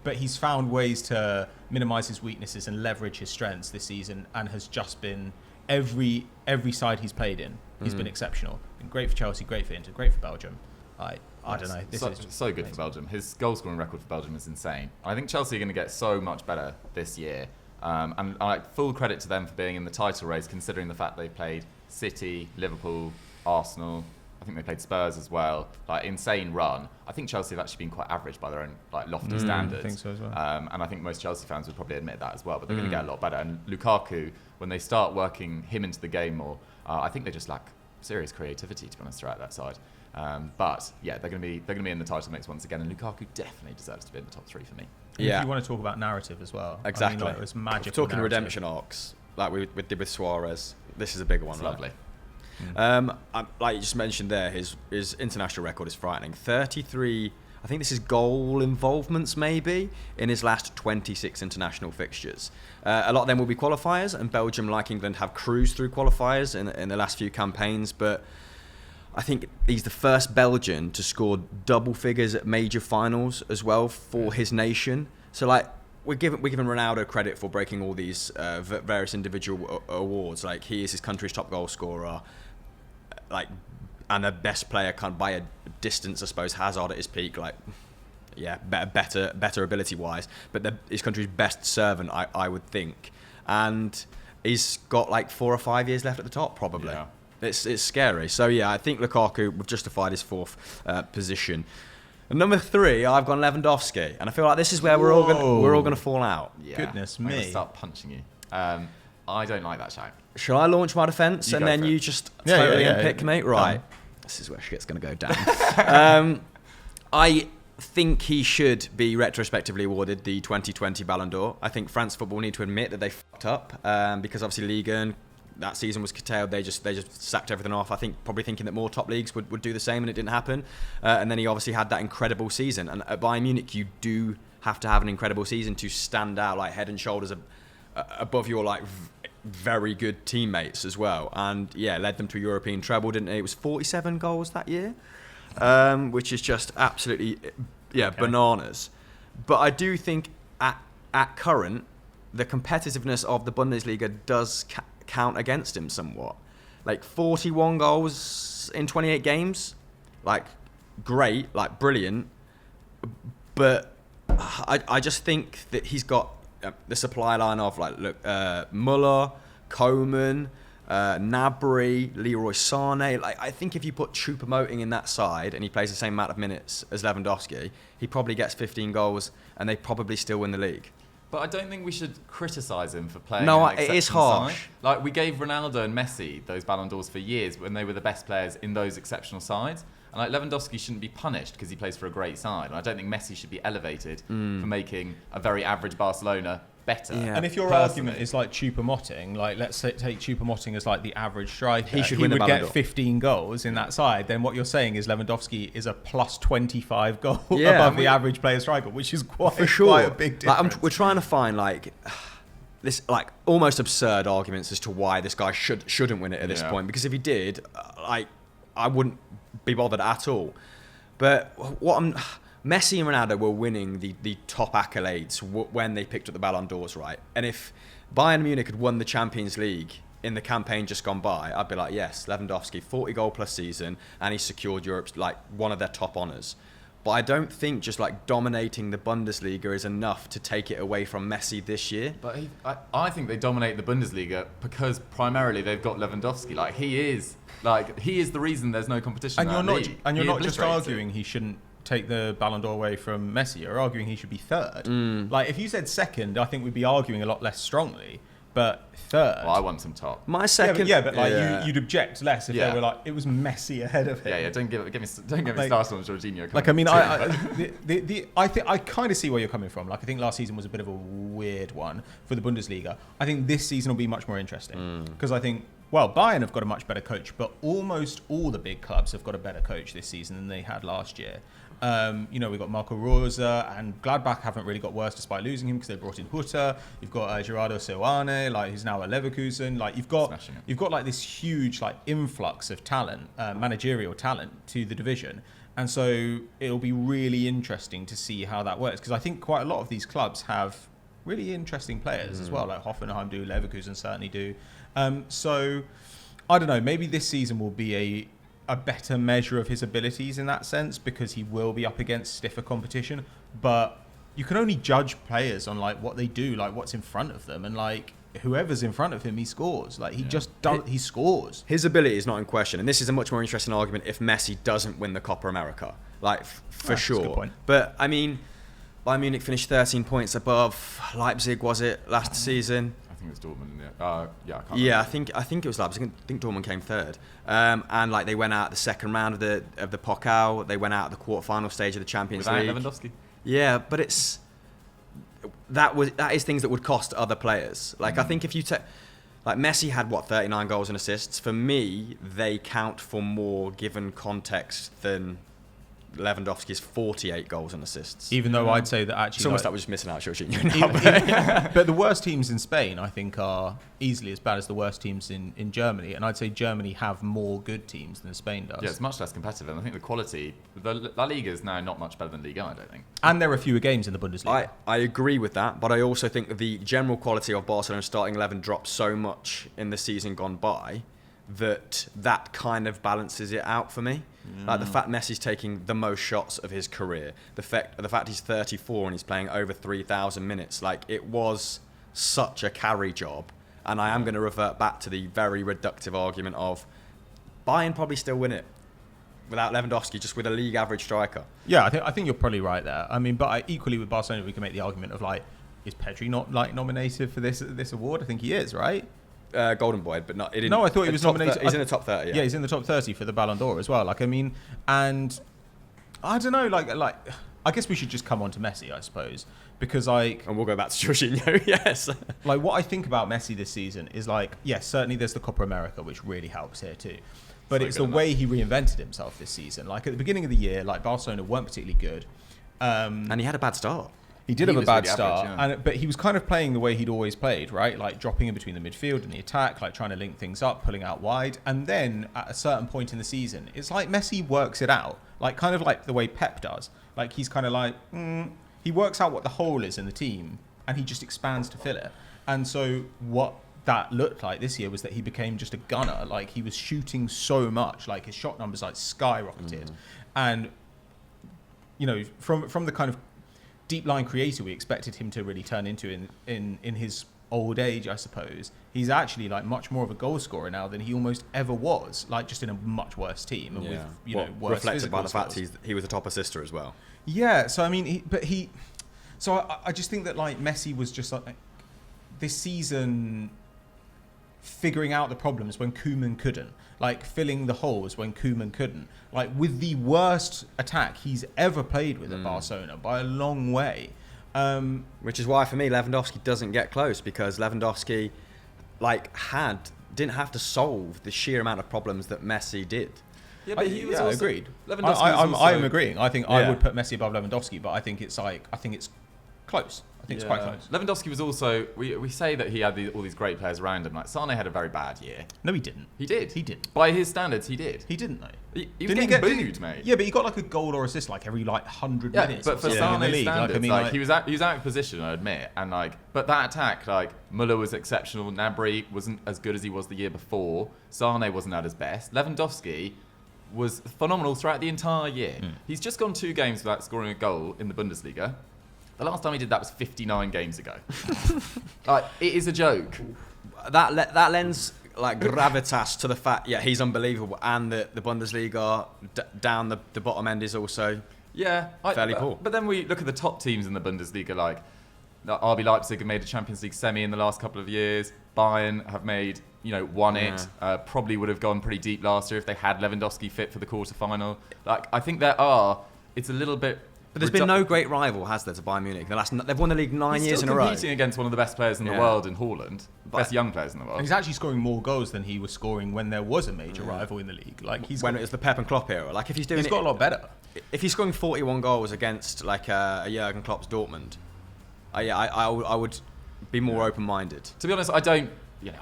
But he's found ways to minimise his weaknesses and leverage his strengths this season, and has just been every side he's played in, he's been exceptional. Been great for Chelsea, great for Inter, great for Belgium. I don't know. This is so good amazing. for Belgium. His goal scoring record for Belgium is insane. I think Chelsea are going to get so much better this year, and full credit to them for being in the title race, considering the fact they played City, Liverpool, Arsenal. I think they played Spurs as well. Like, insane run. I think Chelsea have actually been quite average by their own lofty standards. I think so as well. And I think most Chelsea fans would probably admit that as well. But they're going to get a lot better. And Lukaku, when they start working him into the game more, I think they just lack serious creativity, to be honest, throughout that side. But yeah, they're going to be in the title mix once again. And Lukaku definitely deserves to be in the top 3 for me. Yeah. If you want to talk about narrative as well, exactly. I mean, it was magical. Talking redemption arcs, like we did with Suarez. This is a bigger one. It's right? lovely. Like you just mentioned there, his international record is frightening. 33, I think this is goal involvements maybe, in his last 26 international fixtures. A lot of them will be qualifiers, and Belgium, like England, have cruised through qualifiers in the last few campaigns, but I think he's the first Belgian to score double figures at major finals as well for his nation. So like, we're giving Ronaldo credit for breaking all these various individual awards. Like, he is his country's top goal scorer, like, and the best player by a distance, I suppose. Hazard at his peak, like, yeah, better ability wise, but his country's best servant, I would think. And he's got like 4 or 5 years left at the top, probably. Yeah. It's scary. So yeah, I think Lukaku would justified his 4th position. And number 3, I've gone Lewandowski, and I feel like this is where we're all gonna fall out. Yeah. Goodness I'm me! gonna start punching you. I don't like that shout. Shall I launch my defence and then you just totally unpick me? Right. This is where shit's gonna go down. I think he should be retrospectively awarded the 2020 Ballon d'Or. I think France football need to admit that they fucked up because obviously Ligue 1 that season was curtailed. They just sacked everything off. I think probably thinking that more top leagues would do the same, and it didn't happen. And then he obviously had that incredible season. And at Bayern Munich, you do have to have an incredible season to stand out like head and shoulders above your like very good teammates as well. And yeah, led them to a European treble, didn't it? It was 47 goals that year, which is just absolutely bananas. But I do think at current, the competitiveness of the Bundesliga does count against him somewhat. Like 41 goals in 28 games, like great, like brilliant. But I just think that he's got the supply line of like Muller, Coman, Gnabry, Leroy Sané. Like I think if you put Choupo-Moting in that side and he plays the same amount of minutes as Lewandowski, he probably gets 15 goals and they probably still win the league. But I don't think we should criticise him for playing. No, an it is exceptional harsh. side. Like we gave Ronaldo and Messi those Ballon d'Ors for years when they were the best players in those exceptional sides. And like Lewandowski shouldn't be punished because he plays for a great side. And I don't think Messi should be elevated for making a very average Barcelona better. Yeah. And if your Personally. argument is like Choupo-Moting, like let's say, take Choupo-Moting as like the average striker, He should win the would Ballon get d'Or. 15 goals in that side. Then what you're saying is Lewandowski is a plus 25 goal Yeah, above the average player striker, which is quite, For sure. quite a big difference. Like, we're trying to find like this like almost absurd arguments as to why this guy shouldn't win it at this point. Because if he did, like I wouldn't be bothered at all. But Messi and Ronaldo were winning the top accolades when they picked up the Ballon d'Ors, right? And if Bayern Munich had won the Champions League in the campaign just gone by, I'd be like, yes, Lewandowski, 40 goal plus season, and he secured Europe's like one of their top honours. But I don't think just like dominating the Bundesliga is enough to take it away from Messi this year. But I think they dominate the Bundesliga because primarily they've got Lewandowski. Like he is the reason there's no competition. And in you're that not league. and you're He not just obliterates it. arguing he shouldn't take the Ballon d'Or away from Messi. You're arguing he should be third. Like if you said second, I think we'd be arguing a lot less strongly. But third, Well, I want some top. My second, but you'd object less if Yeah. they were like it was Messi ahead of him. Yeah. Don't get me Like- started on Jorginho. Like I mean, coming I think I kind of see where you're coming from. Like I think last season was a bit of a weird one for the Bundesliga. I think this season will be much more interesting because I think Bayern have got a much better coach, but almost all the big clubs have got a better coach this season than they had last year. We've got Marco Rose and Gladbach haven't really got worse despite losing him because they brought in Hutter. You've got Gerardo Seoane, like who's now at Leverkusen. Like you've got like this huge like influx of talent, managerial talent to the division, and so it'll be really interesting to see how that works because I think quite a lot of these clubs have really interesting players as well. Like Hoffenheim do, Leverkusen certainly do. So I don't know. Maybe this season will be a better measure of his abilities in that sense because he will be up against stiffer competition, but you can only judge players on like what they do, like what's in front of them, and like whoever's in front of him he scores. Like he just does, he scores. His ability is not in question, and this is a much more interesting argument if Messi doesn't win the Copa America, like for That's a good sure. point. But I mean, Bayern Munich finished 13 points above Leipzig, was it last season? I think it was Dortmund. I can't Yeah, remember. I think it was Leipzig. I think Dortmund came third, and like they went out the second round of the Pokal. They went out the quarterfinal stage of the Champions Without League. Lewandowski. Yeah, but that is things that would cost other players. Like I think if you take like Messi had 39 goals and assists. For me, they count for more given context than Lewandowski's 48 goals and assists. Even though I'd say that actually, It's almost like like, we're just missing out Jorginho now. but the worst teams in Spain, I think, are easily as bad as the worst teams in Germany. And I'd say Germany have more good teams than Spain does. Yeah, it's much less competitive, and I think the quality, the La Liga is now not much better than Liga, I don't think. And there are fewer games in the Bundesliga. I agree with that, but I also think that the general quality of Barcelona's starting 11 dropped so much in the season gone by that kind of balances it out for me. Like the fact Messi's taking the most shots of his career, the fact he's 34 and he's playing over 3,000 minutes, like it was such a carry job. And I am going to revert back to the very reductive argument of Bayern probably still win it without Lewandowski, just with a league average striker. Yeah, I think you're probably right there. I mean, but equally with Barcelona, we can make the argument of like, is Pedri not like nominated for this award? I think he is, right? Golden Boy, but not. It didn't, No, I thought he was nominated. He's in the top 30. Yeah, he's in the top 30 for the Ballon d'Or as well. Like, I mean, and I don't know, like I guess we should just come on to Messi, I suppose, because like, And we'll go back to Jorginho. Yes. like what I think about Messi this season is like, yes, certainly there's the Copa America, which really helps here too. But it's the way he reinvented himself this season. Like at the beginning of the year, like Barcelona weren't particularly good. And he had a bad start. He did have a was bad really start, average, but he was kind of playing the way he'd always played, right? Like dropping in between the midfield and the attack, like trying to link things up, pulling out wide. And then at a certain point in the season, it's like Messi works it out, like kind of like the way Pep does. Like he's kind of like, he works out what the hole is in the team and he just expands to fill it. And so what that looked like this year was that he became just a gunner. Like he was shooting so much, like his shot numbers like skyrocketed. And, you know, from the kind of deep line creator we expected him to really turn into in his old age, I suppose, he's actually like much more of a goal scorer now than he almost ever was, like just in a much worse team and with, you know, worse reflected by the physical fact skills. he was a top assister as well. Yeah, so I mean, I just think that like Messi was just like this season figuring out the problems when Koeman couldn't, like filling the holes when Koeman couldn't, like with the worst attack he's ever played with at Barcelona by a long way. Which is why for me Lewandowski doesn't get close, because Lewandowski didn't have to solve the sheer amount of problems that Messi did. Yeah, but he was also, agreed. Lewandowski I am agreeing. I think I Yeah. would put Messi above Lewandowski, but I think it's close. I think it's quite close. Lewandowski was also, we say that he had all these great players around him. Like Sane had a very bad year. No, he didn't. He did. He did. By his standards, he did. He didn't though. He was Didn't getting booed, mate. Yeah, but he got like a goal or assist like every like 100 Yeah, minutes. but or for something in the Sane's league. standards, he was out of position, I admit, and but that attack, Muller was exceptional, Gnabry wasn't as good as he was the year before, Sane wasn't at his best, Lewandowski was phenomenal throughout the entire year. He's just gone 2 games without scoring a goal in the Bundesliga. The last time he did that was 59 games ago. It is a joke. That lends like gravitas to the fact, he's unbelievable, and the Bundesliga down the bottom end is also fairly poor. But then we look at the top teams in the Bundesliga, like RB Leipzig have made a Champions League semi in the last couple of years. Bayern have made, won it. Probably would have gone pretty deep last year if they had Lewandowski fit for the quarterfinal. I think it's a little bit. But there's been no great rival, has there, to Bayern Munich? They've won the league 9 years in a row. He's competing against one of the best players in the world in Haaland. Best young players in the world. He's actually scoring more goals than he was scoring when there was a major rival in the league. When it was the Pep and Klopp era. Like if he's doing he's got a lot better. If he's scoring 41 goals against like a Jurgen Klopp's Dortmund, I would be more open-minded. To be honest, I don't.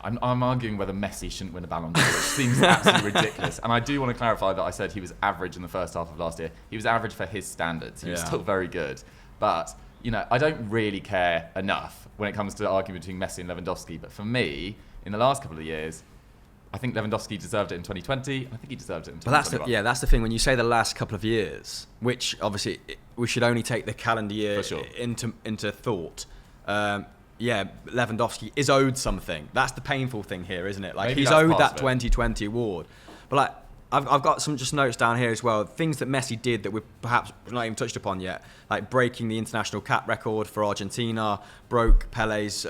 I'm arguing whether Messi shouldn't win a Ballon d'Or, which seems absolutely ridiculous. And I do want to clarify that I said he was average in the first half of last year. He was average for his standards. He was still very good. But, I don't really care enough when it comes to the argument between Messi and Lewandowski. But for me, in the last couple of years, I think Lewandowski deserved it in 2020. I think he deserved it in 2021. But that's the thing. When you say the last couple of years, which obviously we should only take the calendar year into thought. Lewandowski is owed something. That's the painful thing here, isn't it? Like Maybe he's owed that 2020 award. But I've got some just notes down here as well. Things that Messi did that we've perhaps not even touched upon yet, like breaking the international cap record for Argentina, broke Pele's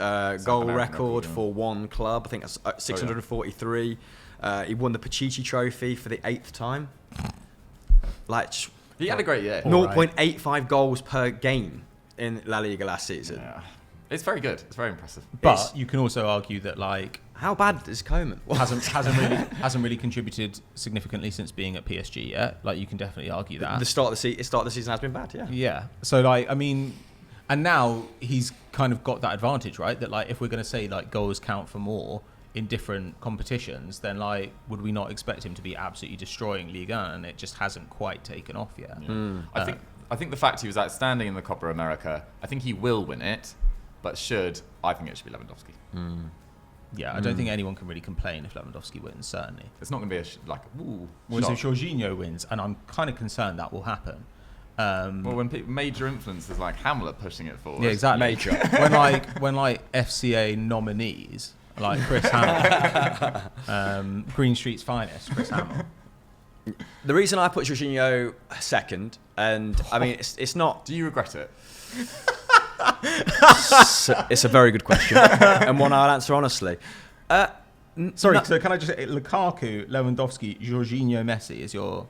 goal record for one club. I think that's 643. He won the Pichichi Trophy for the 8th time. He had a great year. 0.85 goals per game in La Liga last season. Yeah. It's very good. It's very impressive. But you can also argue that how bad is Koeman? hasn't really contributed significantly since being at PSG yet. You can definitely argue that. The start of the season has been bad, yeah. Yeah. So and now he's kind of got that advantage, right? That if we're going to say goals count for more in different competitions, then would we not expect him to be absolutely destroying Ligue 1? And it just hasn't quite taken off yet. Yeah. I think the fact he was outstanding in the Copa America, I think he will win it. But I think it should be Lewandowski. Yeah, I don't think anyone can really complain if Lewandowski wins, certainly. It's not going to be ooh. So if Jorginho wins, and I'm kind of concerned that will happen. When major influencers like Hamlet pushing it forward. Yeah, exactly. Major. when FCA nominees, like Chris Hamill, Green Street's finest, Chris Hamill. The reason I put Jorginho second, and I mean, it's not... Do you regret it? It's a very good question, and one I'll answer honestly. So can I just say Lukaku, Lewandowski, Jorginho, Messi is your...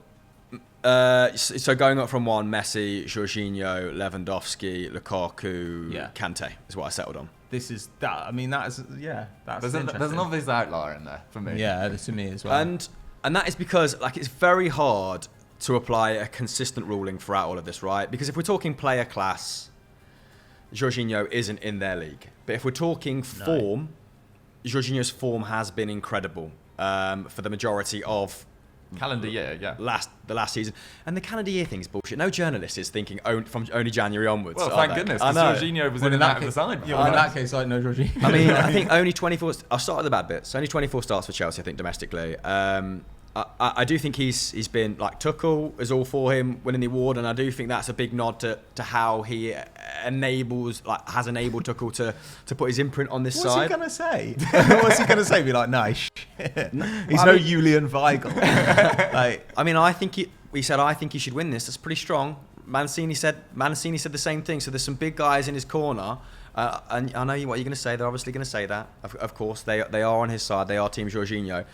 So going up from 1, Messi, Jorginho, Lewandowski, Lukaku, Yeah. Kante is what I settled on. This is that. I mean, that's There's an obvious outlier in there for me. Yeah, to me as well. And that is because like it's very hard to apply a consistent ruling throughout all of this, right? Because if we're talking player class, Jorginho isn't in their league. But if we're talking form, Jorginho's form has been incredible for the majority of Calendar year, yeah. the last season. And the calendar year thing is bullshit. No journalist is thinking from only January onwards. Well, are thank they? goodness, I because know. Jorginho was in and out of the side. Yeah, well, in that case, like no Jorginho. I mean, I think only 24. I'll start at the bad bits. Only 24 starts for Chelsea, I think, domestically. I do think he's been like Tuchel is all for him winning the award, and I do think that's a big nod to how he has enabled Tuchel to put his imprint on this What's side. he gonna say? What's he gonna say? Be like, no, shit. He's no Julian Weigl. Like, I mean, I think he said I think he should win this. That's pretty strong. Mancini said the same thing. So there's some big guys in his corner. And I know what you're going to say. They're obviously going to say that. Of course, they are on his side. They are Team Jorginho.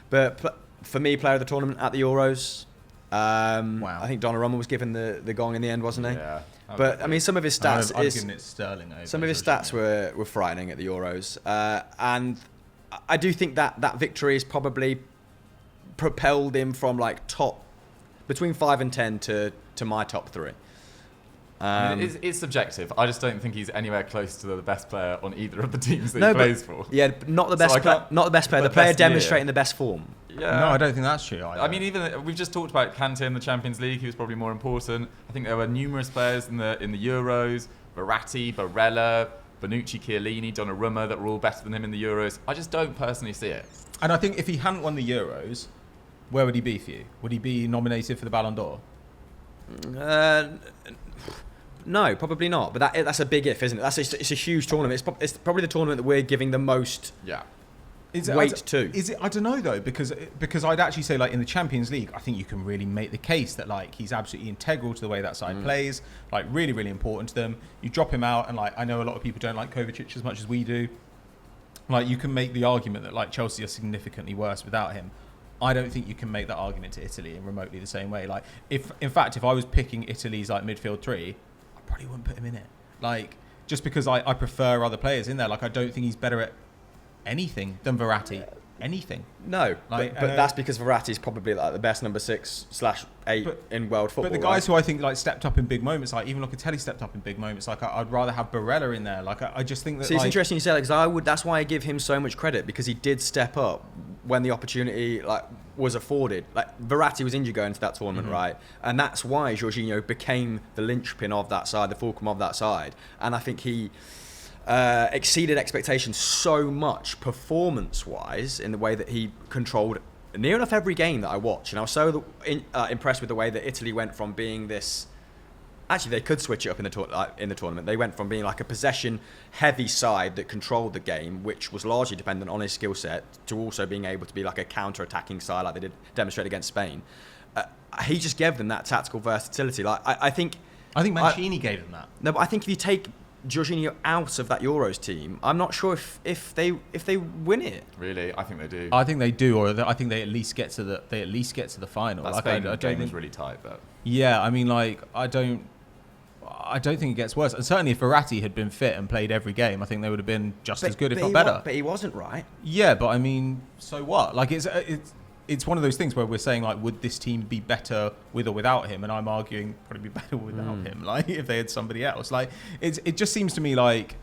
But for me, player of the tournament at the Euros, wow. I think Donnarumma was given the gong in the end, wasn't he? Yeah. But I mean, some of his stats I've given it Sterling over. some of his stats were frightening at the Euros, and I do think that victory has probably propelled him from like top between 5 and 10 to my top 3. I mean, it's subjective. I just don't think he's anywhere close to the best player on either of the teams that he plays for. Yeah, but not the best. Not the best player. The But player best demonstrating the best form. Yeah. No, I don't think that's true either. I mean, even we've just talked about Kante in the Champions League. He was probably more important. I think there were numerous players in the Euros: Verratti, Barella, Bonucci, Chiellini, Donnarumma, that were all better than him in the Euros. I just don't personally see it. And I think if he hadn't won the Euros, where would he be for you? Would he be nominated for the Ballon d'Or? No, probably not. But that's a big if, isn't it? It's a huge tournament. It's probably the tournament that we're giving the most weight to. Is it? I don't know though, because I'd actually say like in the Champions League, I think you can really make the case that like he's absolutely integral to the way that side plays. Like really, really important to them. You drop him out, and like I know a lot of people don't like Kovacic as much as we do. Like you can make the argument that like Chelsea are significantly worse without him. I don't think you can make that argument to Italy in remotely the same way. Like if I was picking Italy's like midfield 3, I probably wouldn't put him in it. Like just because I prefer other players in there. Like I don't think he's better at anything than Verratti. Anything. No, like, but that's because Verratti's probably like the best number 6/8 in world football. But the guys who I think like stepped up in big moments, like even Locatelli stepped up in big moments. Like I'd rather have Barella in there. Like I just think that. See, it's interesting you say that because that's why I give him so much credit, because he did step up when the opportunity like was afforded. Like Verratti was injured going into that tournament, right? And that's why Jorginho became the linchpin of that side, the fulcrum of that side. And I think he exceeded expectations so much performance-wise in the way that he controlled near enough every game that I watched. And I was so impressed with the way that Italy went from being this... Actually, they could switch it up in the tournament. They went from being like a possession-heavy side that controlled the game, which was largely dependent on his skill set, to also being able to be like a counter-attacking side like they did demonstrate against Spain. He just gave them that tactical versatility. Like I think Mancini gave them that. No, but I think if you take Jorginho out of that Euros team, I'm not sure if they win it. Really, I think they do. I think they do, or I think they at least get to the final. That like, Spain I game don't was really tight, but yeah, I mean, like I don't think it gets worse. And certainly, if Verratti had been fit and played every game, I think they would have been just as good, if not better. But he wasn't, right? Yeah, but I mean, so what? Like it's one of those things where we're saying like, would this team be better with or without him? And I'm arguing probably be better without him. Like if they had somebody else, like it just seems to me like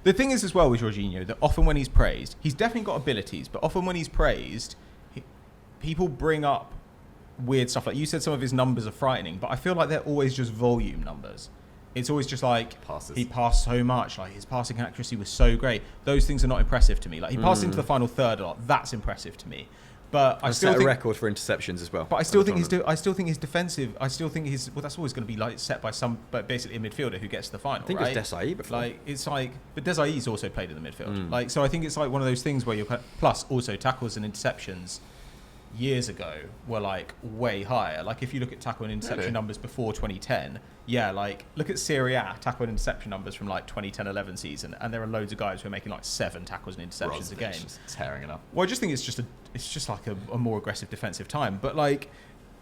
the thing is as well with Jorginho that often when he's praised, he's definitely got abilities, but often when he's praised, people bring up weird stuff. Like you said, some of his numbers are frightening, but I feel like they're always just volume numbers. It's always just like passes. He passed so much, like his passing accuracy was so great. Those things are not impressive to me. Like he passed into the final third a lot. That's impressive to me. But I still set think a record for interceptions as well. But I still think his defensive. I still think his. Well, that's always going to be like set by but basically a midfielder who gets to the final. I think right? it was Desai before. Like it's like, but Desai's also played in the midfield. Like so, I think it's like one of those things where you're plus also tackles and interceptions. Years ago were like way higher. Like if you look at tackle and interception numbers before 2010, yeah, like look at Serie A tackle and interception numbers from like 2010-11 season, and there are loads of guys who are making like 7 tackles and interceptions a game. Just tearing it up. Well, I just think it's just like a more aggressive defensive time. But like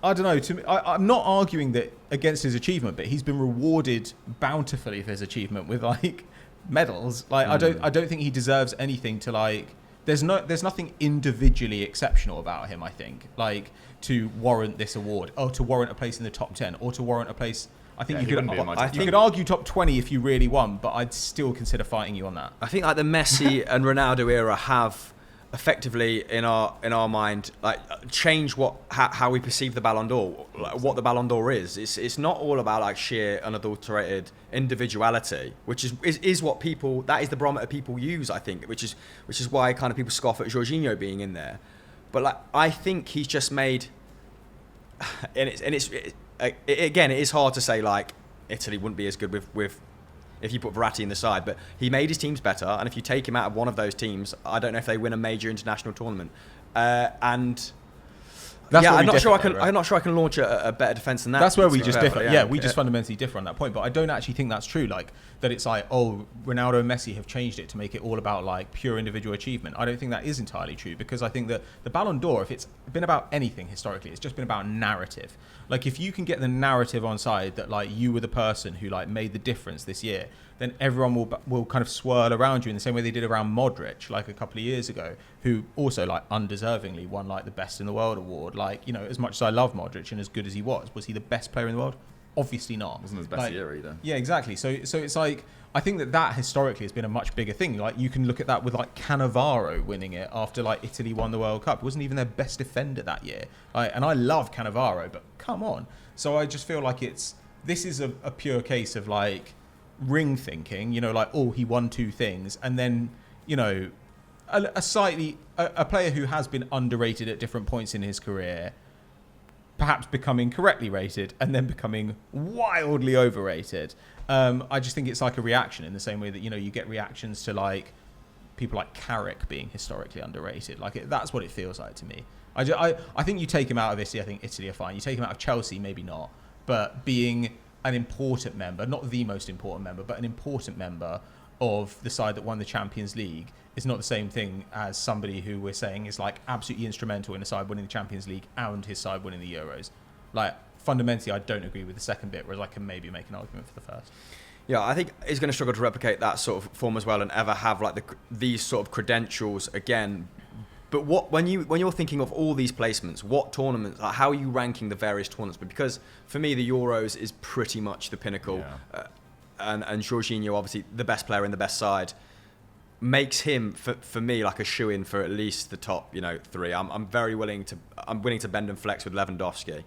I don't know. To me, I'm not arguing that against his achievement, but he's been rewarded bountifully for his achievement with like medals. Like I don't think he deserves anything to like. There's nothing individually exceptional about him. I think like to warrant this award, or to warrant a place in the top 10, or to warrant a place. I think you could argue top 20 if you really won, but I'd still consider fighting you on that. I think like the Messi and Ronaldo era have effectively in our mind like change how we perceive the Ballon d'Or, like, what the Ballon d'Or is. It's not all about like sheer unadulterated individuality, which is what people, that is the barometer people use, I think, which is why kind of people scoff at Jorginho being in there. But like I think he's just made, again, it is hard to say like Italy wouldn't be as good with if you put Verratti in the side, but he made his teams better, and if you take him out of one of those teams, I don't know if they win a major international tournament. And I'm not sure I can launch a better defense than that. That's where we just differ. Yeah, we just fundamentally differ on that point. But I don't actually think that's true. Like that, it's like, oh, Ronaldo and Messi have changed it to make it all about like pure individual achievement. I don't think that is entirely true, because I think that the Ballon d'Or, if it's been about anything historically, it's just been about narrative. Like if you can get the narrative on side that like you were the person who like made the difference this year, then everyone will kind of swirl around you in the same way they did around Modric like a couple of years ago, who also like undeservingly won like the best in the world award. Like, you know, as much as I love Modric and as good as he was he the best player in the world? Obviously not. Wasn't his best year either. Yeah, exactly. So it's like, I think that historically has been a much bigger thing. Like you can look at that with like Cannavaro winning it after like Italy won the World Cup. It wasn't even their best defender that year. And I love Cannavaro, but come on. So I just feel like this is a pure case of like ring thinking, you know, like, oh, he won two things, and then, you know, a player who has been underrated at different points in his career perhaps becoming correctly rated and then becoming wildly overrated. I just think it's like a reaction in the same way that, you know, you get reactions to like people like Carrick being historically underrated. Like that's what it feels like to me. I think you take him out of Italy, I think Italy are fine. You take him out of Chelsea, maybe not. But being an important member, not the most important member, but an important member of the side that won the Champions League is not the same thing as somebody who we're saying is like absolutely instrumental in the side winning the Champions League and his side winning the Euros. Like fundamentally, I don't agree with the second bit, whereas I can maybe make an argument for the first. Yeah, I think he's going to struggle to replicate that sort of form as well and ever have like these sort of credentials again. But when you're thinking of all these placements, what tournaments, like how are you ranking the various tournaments? But because for me, the Euros is pretty much the pinnacle, and Jorginho, obviously the best player in the best side, makes him for me like a shoe-in for at least the top, you know, three. I'm willing to bend and flex with Lewandowski,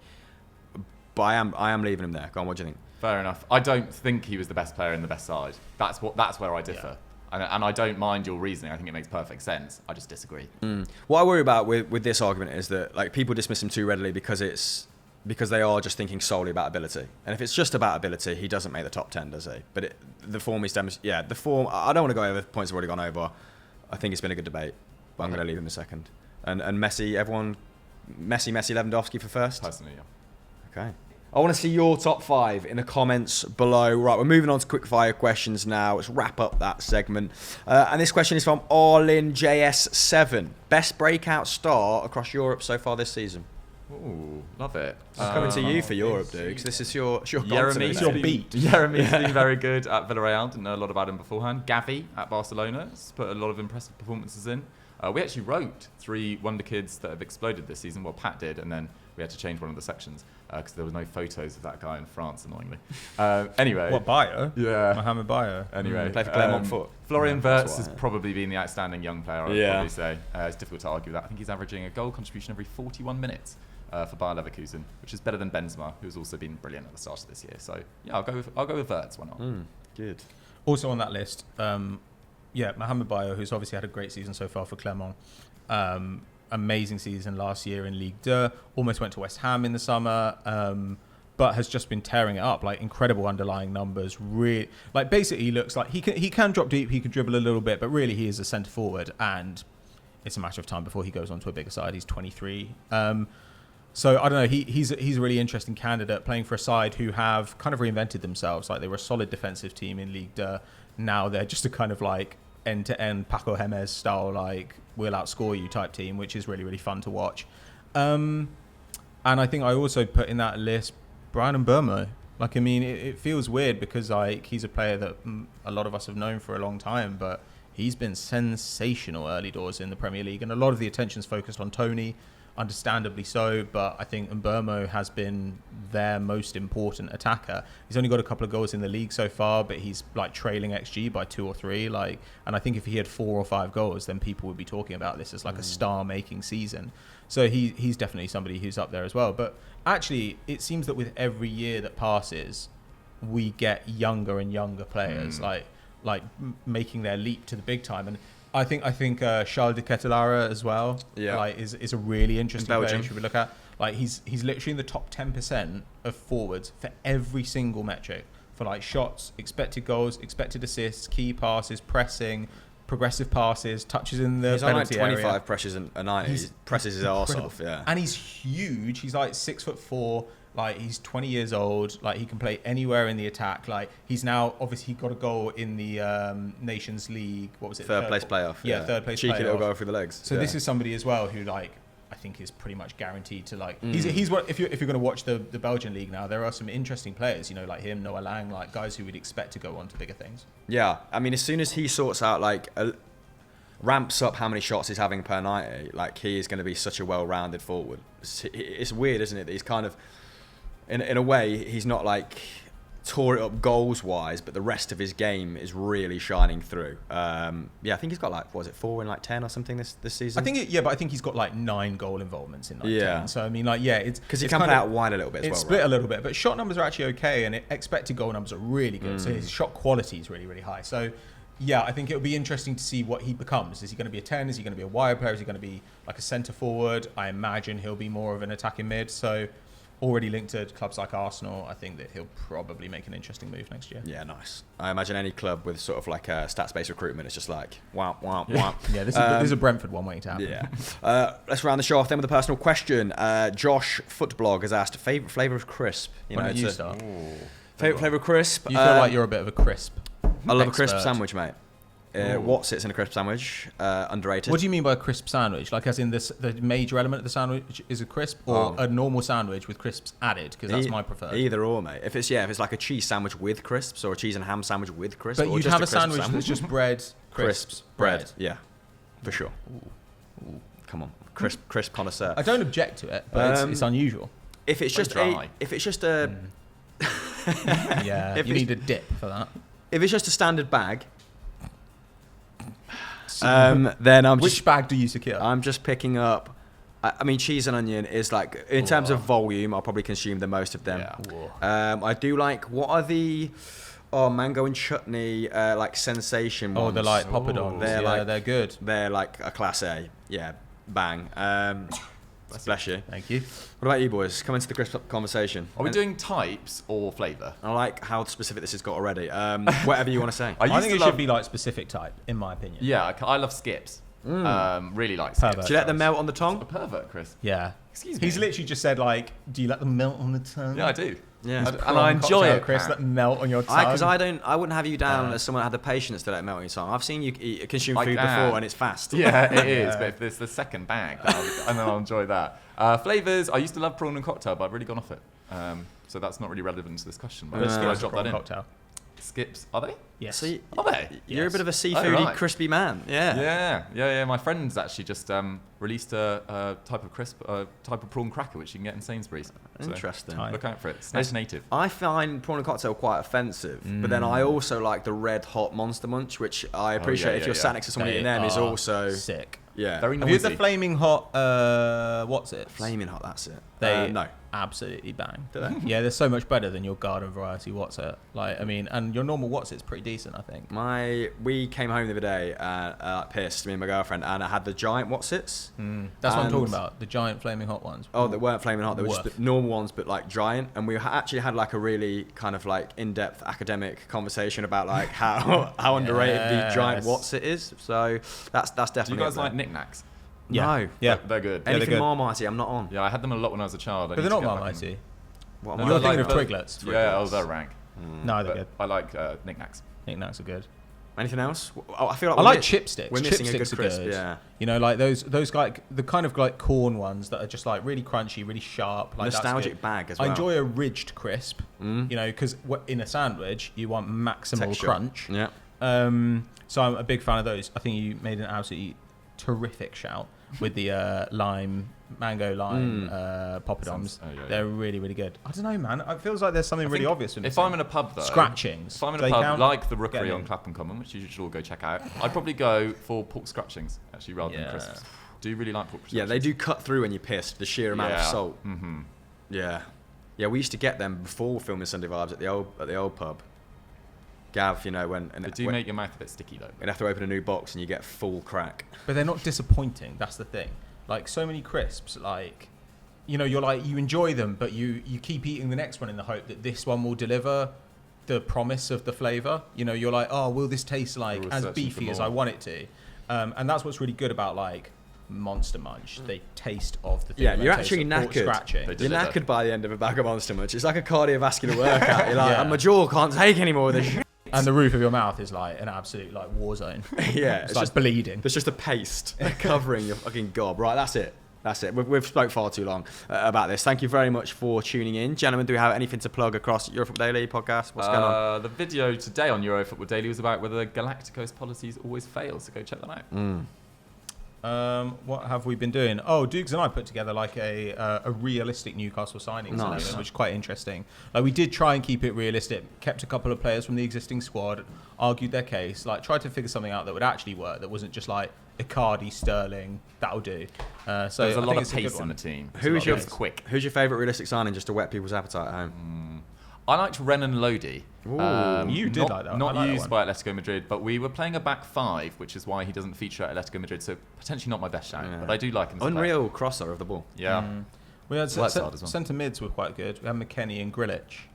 but I am leaving him there. Go on, what do you think? Fair enough. I don't think he was the best player in the best side. That's where I differ. Yeah. And I don't mind your reasoning. I think it makes perfect sense. I just disagree. What I worry about with this argument is that like people dismiss him too readily because they are just thinking solely about ability. And if it's just about ability, he doesn't make the top 10, does he? But the form he's demonstrated, the form. I don't want to go over points I've already gone over. I think it's been a good debate, but I'm going to leave him a second. And Messi, Messi, Lewandowski for first. Personally, yeah. Okay. I want to see your top 5 in the comments below. Right, we're moving on to quick fire questions now. Let's wrap up that segment. And this question is from AllInJS7. Best breakout star across Europe so far this season? Ooh, love it. I'm coming to you for Europe, dude, because this is your continent. It's your beat. Jeremy's been very good at Villarreal. Didn't know a lot about him beforehand. Gavi at Barcelona has put a lot of impressive performances in. We actually wrote 3 wonder kids that have exploded this season. Well, Pat did, and then we had to change one of the sections because there was no photos of that guy in France, annoyingly. Anyway. What, Bayo? Yeah. Mohamed Bayo. Anyway. Play for Clermont Foot. Florian Wirtz has probably been the outstanding young player, I'd probably say. It's difficult to argue with that. I think he's averaging a goal contribution every 41 minutes for Bayer Leverkusen, which is better than Benzema, who's also been brilliant at the start of this year. So, yeah, I'll go with Wirtz, why not? Good. Also on that list, Mohamed Bayo, who's obviously had a great season so far for Clermont. Amazing season last year in Ligue 2. Almost went to West Ham in the summer, but has just been tearing it up. Like incredible underlying numbers. Really, like basically he looks like he can drop deep. He can dribble a little bit, but really he is a centre forward, and it's a matter of time before he goes on to a bigger side. He's 23. So I don't know. He's a really interesting candidate playing for a side who have kind of reinvented themselves. Like they were a solid defensive team in Ligue 2. Now they're just a kind of like end-to-end Paco Gémez style, like we'll outscore you type team, which is really, really fun to watch. And And I think I also put in that list Brian Mbeumo. Like, I mean, it feels weird because like he's a player that a lot of us have known for a long time, but he's been sensational early doors in the Premier League, and a lot of the attention's focused on Tony, understandably so. But I think Mbeumo has been their most important attacker. He's only got a couple of goals in the league so far, but he's like trailing XG by 2 or 3. Like, and I think if he had 4 or 5 goals, then people would be talking about this as like a star-making season. So he's definitely somebody who's up there as well. But actually, it seems that with every year that passes, we get younger and younger players making their leap to the big time. And I think Charles de Ketelaere as well. Like is a really interesting player. Should we look at? Like he's literally in the top 10% of forwards for every single metric, for like shots, expected goals, expected assists, key passes, pressing, progressive passes, touches in the penalty area. He's on like 25 pressures a night. He presses his arse off. Yeah, and he's huge. He's like 6'4". Like he's 20 years old. Like he can play anywhere in the attack. Like he's now obviously got a goal in the Nations League. What was it? Third place playoff. Yeah, third place. Cheeky playoff. little goal through the legs. So this is somebody as well who like I think is pretty much guaranteed to like. He's what if you're going to watch the Belgian league now, there are some interesting players. You know, like him, Noah Lang, like guys who we'd expect to go on to bigger things. Yeah, I mean, as soon as he sorts out ramps up how many shots he's having per night, like he is going to be such a well-rounded forward. It's weird, isn't it? That he's kind of in a way, he's not like tore it up goals wise, but the rest of his game is really shining through. I think he's got like, what was it, 4 in like 10 or something this season? I think but I think he's got like 9 goal involvements in like 10. So I mean, like, it's because he can play out wide a little bit as well. It's split right? a little bit, but shot numbers are actually okay, and expected goal numbers are really good. So his shot quality is really, really high. So yeah, I think it'll be interesting to see what he becomes. Is he going to be a 10? Is he going to be a wide player? Is he going to be like a centre forward? I imagine he'll be more of an attacking mid. So already linked to clubs like Arsenal, I think that he'll probably make an interesting move next year. Yeah, nice. I imagine any club with sort of like a stats-based recruitment is just like, wow, wow, wow. Yeah, this is a Brentford one waiting to happen. Yeah. Let's round the show off then with a personal question. Josh Footblog has asked, favourite flavour of crisp? Why don't you start? Favourite flavour of crisp? You feel like you're a bit of a crisp I love a crisp sandwich, mate. What sits in a crisp sandwich? Underrated. What do you mean by a crisp sandwich? Like, as in the major element of the sandwich is a crisp, or a normal sandwich with crisps added? Because that's my preferred. Either or, mate. If it's like a cheese sandwich with crisps, or a cheese and ham sandwich with crisps, but or you'd just have a crisp sandwich that's just bread, crisps, bread. Yeah, for sure. Ooh. Come on, crisp connoisseur. I don't object to it, but it's unusual. If it's just a, yeah, you need a dip for that. If it's just a standard bag. Then Which bag do you secure? I'm just picking up. I mean, cheese and onion is like, in terms of volume, I'll probably consume the most of them. Yeah. I do like, what are the mango and chutney like sensation ones? They're like poppadoms. They're good. They're like a class A. Yeah, bang. Bless you. Thank you. What about you boys? Come into the crisp conversation. Are we doing types or flavour? I like how specific this has got already. Whatever you want to say. I think it should be like specific type, in my opinion. Yeah, I love skips. Really like skips. Do you let them melt on the tongue? A pervert, Chris. Yeah. Excuse me. He's literally just said like, do you let them melt on the tongue? Yeah, I do. Yeah. And I enjoy it, Chris. Let them melt on your tongue. Because I wouldn't have you down as someone that had the patience to let it melt on your tongue. I've seen you consume food before and it's fast. Yeah, it is. But if there's the second bag, and then I'll enjoy that. Flavours, I used to love prawn and cocktail, but I've really gone off it. So that's not really relevant to this question. But I dropped that in. Cocktail. Skips, are they? Yes. So are they? You're a bit of a seafoody, crispy man. Yeah. My friend's actually just released a type of prawn cracker which you can get in Sainsbury's. Interesting. So look out for it. It's native. I find prawn and cocktail quite offensive, but then I also like the red hot Monster Munch, which I appreciate if you're sat next to someone eating them is also sick. Yeah. Very Have noisy. you had the flaming hot? What's it? Flaming hot. That's it. No. Absolutely bang. Do they? Yeah, they're so much better than your garden variety What's It. Like, I mean, and your normal What's It's pretty decent, I think. We came home the other day, pissed, me and my girlfriend, and I had the giant What's It's. That's what I'm talking about. The giant flaming hot ones. Oh, they weren't flaming hot. They were just the normal ones, but like giant. And we actually had like a really kind of like in-depth academic conversation about like how underrated the giant What's It is. So that's definitely. Do you guys like knickknacks? Yeah. No. Yeah. They're good. Anything good. Marmitey, I'm not on. Yeah, I had them a lot when I was a child. But they're not Marmitey. What You're thinking of Twiglets. Yeah, they're rank. No, they're good. I like knickknacks. Knickknacks are good. Anything else? Oh, I feel like I like chipsticks. We're missing a good Chipsticks are crisp. good. Yeah. You know, like those like the kind of like corn ones that are just like really crunchy, really sharp. Like Nostalgic that's good. bag as well. I enjoy a ridged crisp. You know, because in a sandwich you want maximal Texture. crunch. Yeah. So I'm a big fan of those. I think you made an absolutely terrific shout with the mango lime poppadoms. They're really, really good. I don't know, man. It feels like there's something really obvious. If I'm in a pub, though, scratchings. If I'm in a pub like the Rookery on Clapham Common, which you should all go check out, I'd probably go for pork scratchings actually rather than crisps. Do you really like pork scratchings? Yeah, they do cut through when you're pissed. The sheer amount of salt. Mm-hmm. Yeah. Yeah, we used to get them before filming Sunday Vibes at the old pub. Gav, you know, they do make your mouth a bit sticky though. You'd have to open a new box and you get full crack. But they're not disappointing. That's the thing. Like so many crisps, like, you know, you're like, you enjoy them, but you keep eating the next one in the hope that this one will deliver the promise of the flavour. You know, you're like, oh, will this taste like as beefy as I want it to? And that's what's really good about like Monster Munch. They taste of the thing. Yeah, you're actually knackered. You're knackered by the end of a bag of Monster Munch. It's like a cardiovascular workout. You're like, my jaw can't take any more of this shit. And the roof of your mouth is like an absolute like war zone. Yeah, it's like just bleeding. There's just a paste covering your fucking gob. Right, that's it. That's it. We've spoke far too long about this. Thank you very much for tuning in. Gentlemen, do we have anything to plug across Eurofootball Daily podcast? What's going on? The video today on Eurofootball Daily was about whether Galacticos policies always fail, so go check that out. What have we been doing? Oh, Dukes and I put together like a realistic Newcastle signings, which is quite interesting. Like we did try and keep it realistic, kept a couple of players from the existing squad, argued their case, like tried to figure something out that would actually work, that wasn't just like Icardi, Sterling, that'll do. So there's a lot of pace in the team. Who's your favourite realistic signing just to whet people's appetite at home? I liked Renan Lodi. You did like that. Not like used by Atletico Madrid, but we were playing a back five, which is why he doesn't feature at Atletico Madrid. So potentially not my best shout, but I do like him. Unreal crosser of the ball. Yeah. We had centre mids were quite good. We had McKennie and Grilic.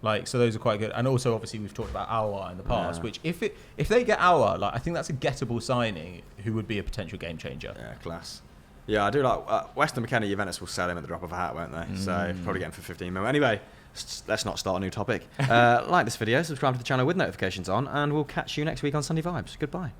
Like, so those are quite good. And also, obviously, we've talked about Aouar in the past, which if they get Aouar, like, I think that's a gettable signing who would be a potential game changer. Yeah, class. Yeah, I do like Weston McKennie. Juventus will sell him at the drop of a hat, won't they? So probably get him for 15 mil. Anyway, let's not start a new topic. Like this video, subscribe to the channel with notifications on, and we'll catch you next week on Sunday Vibes. Goodbye.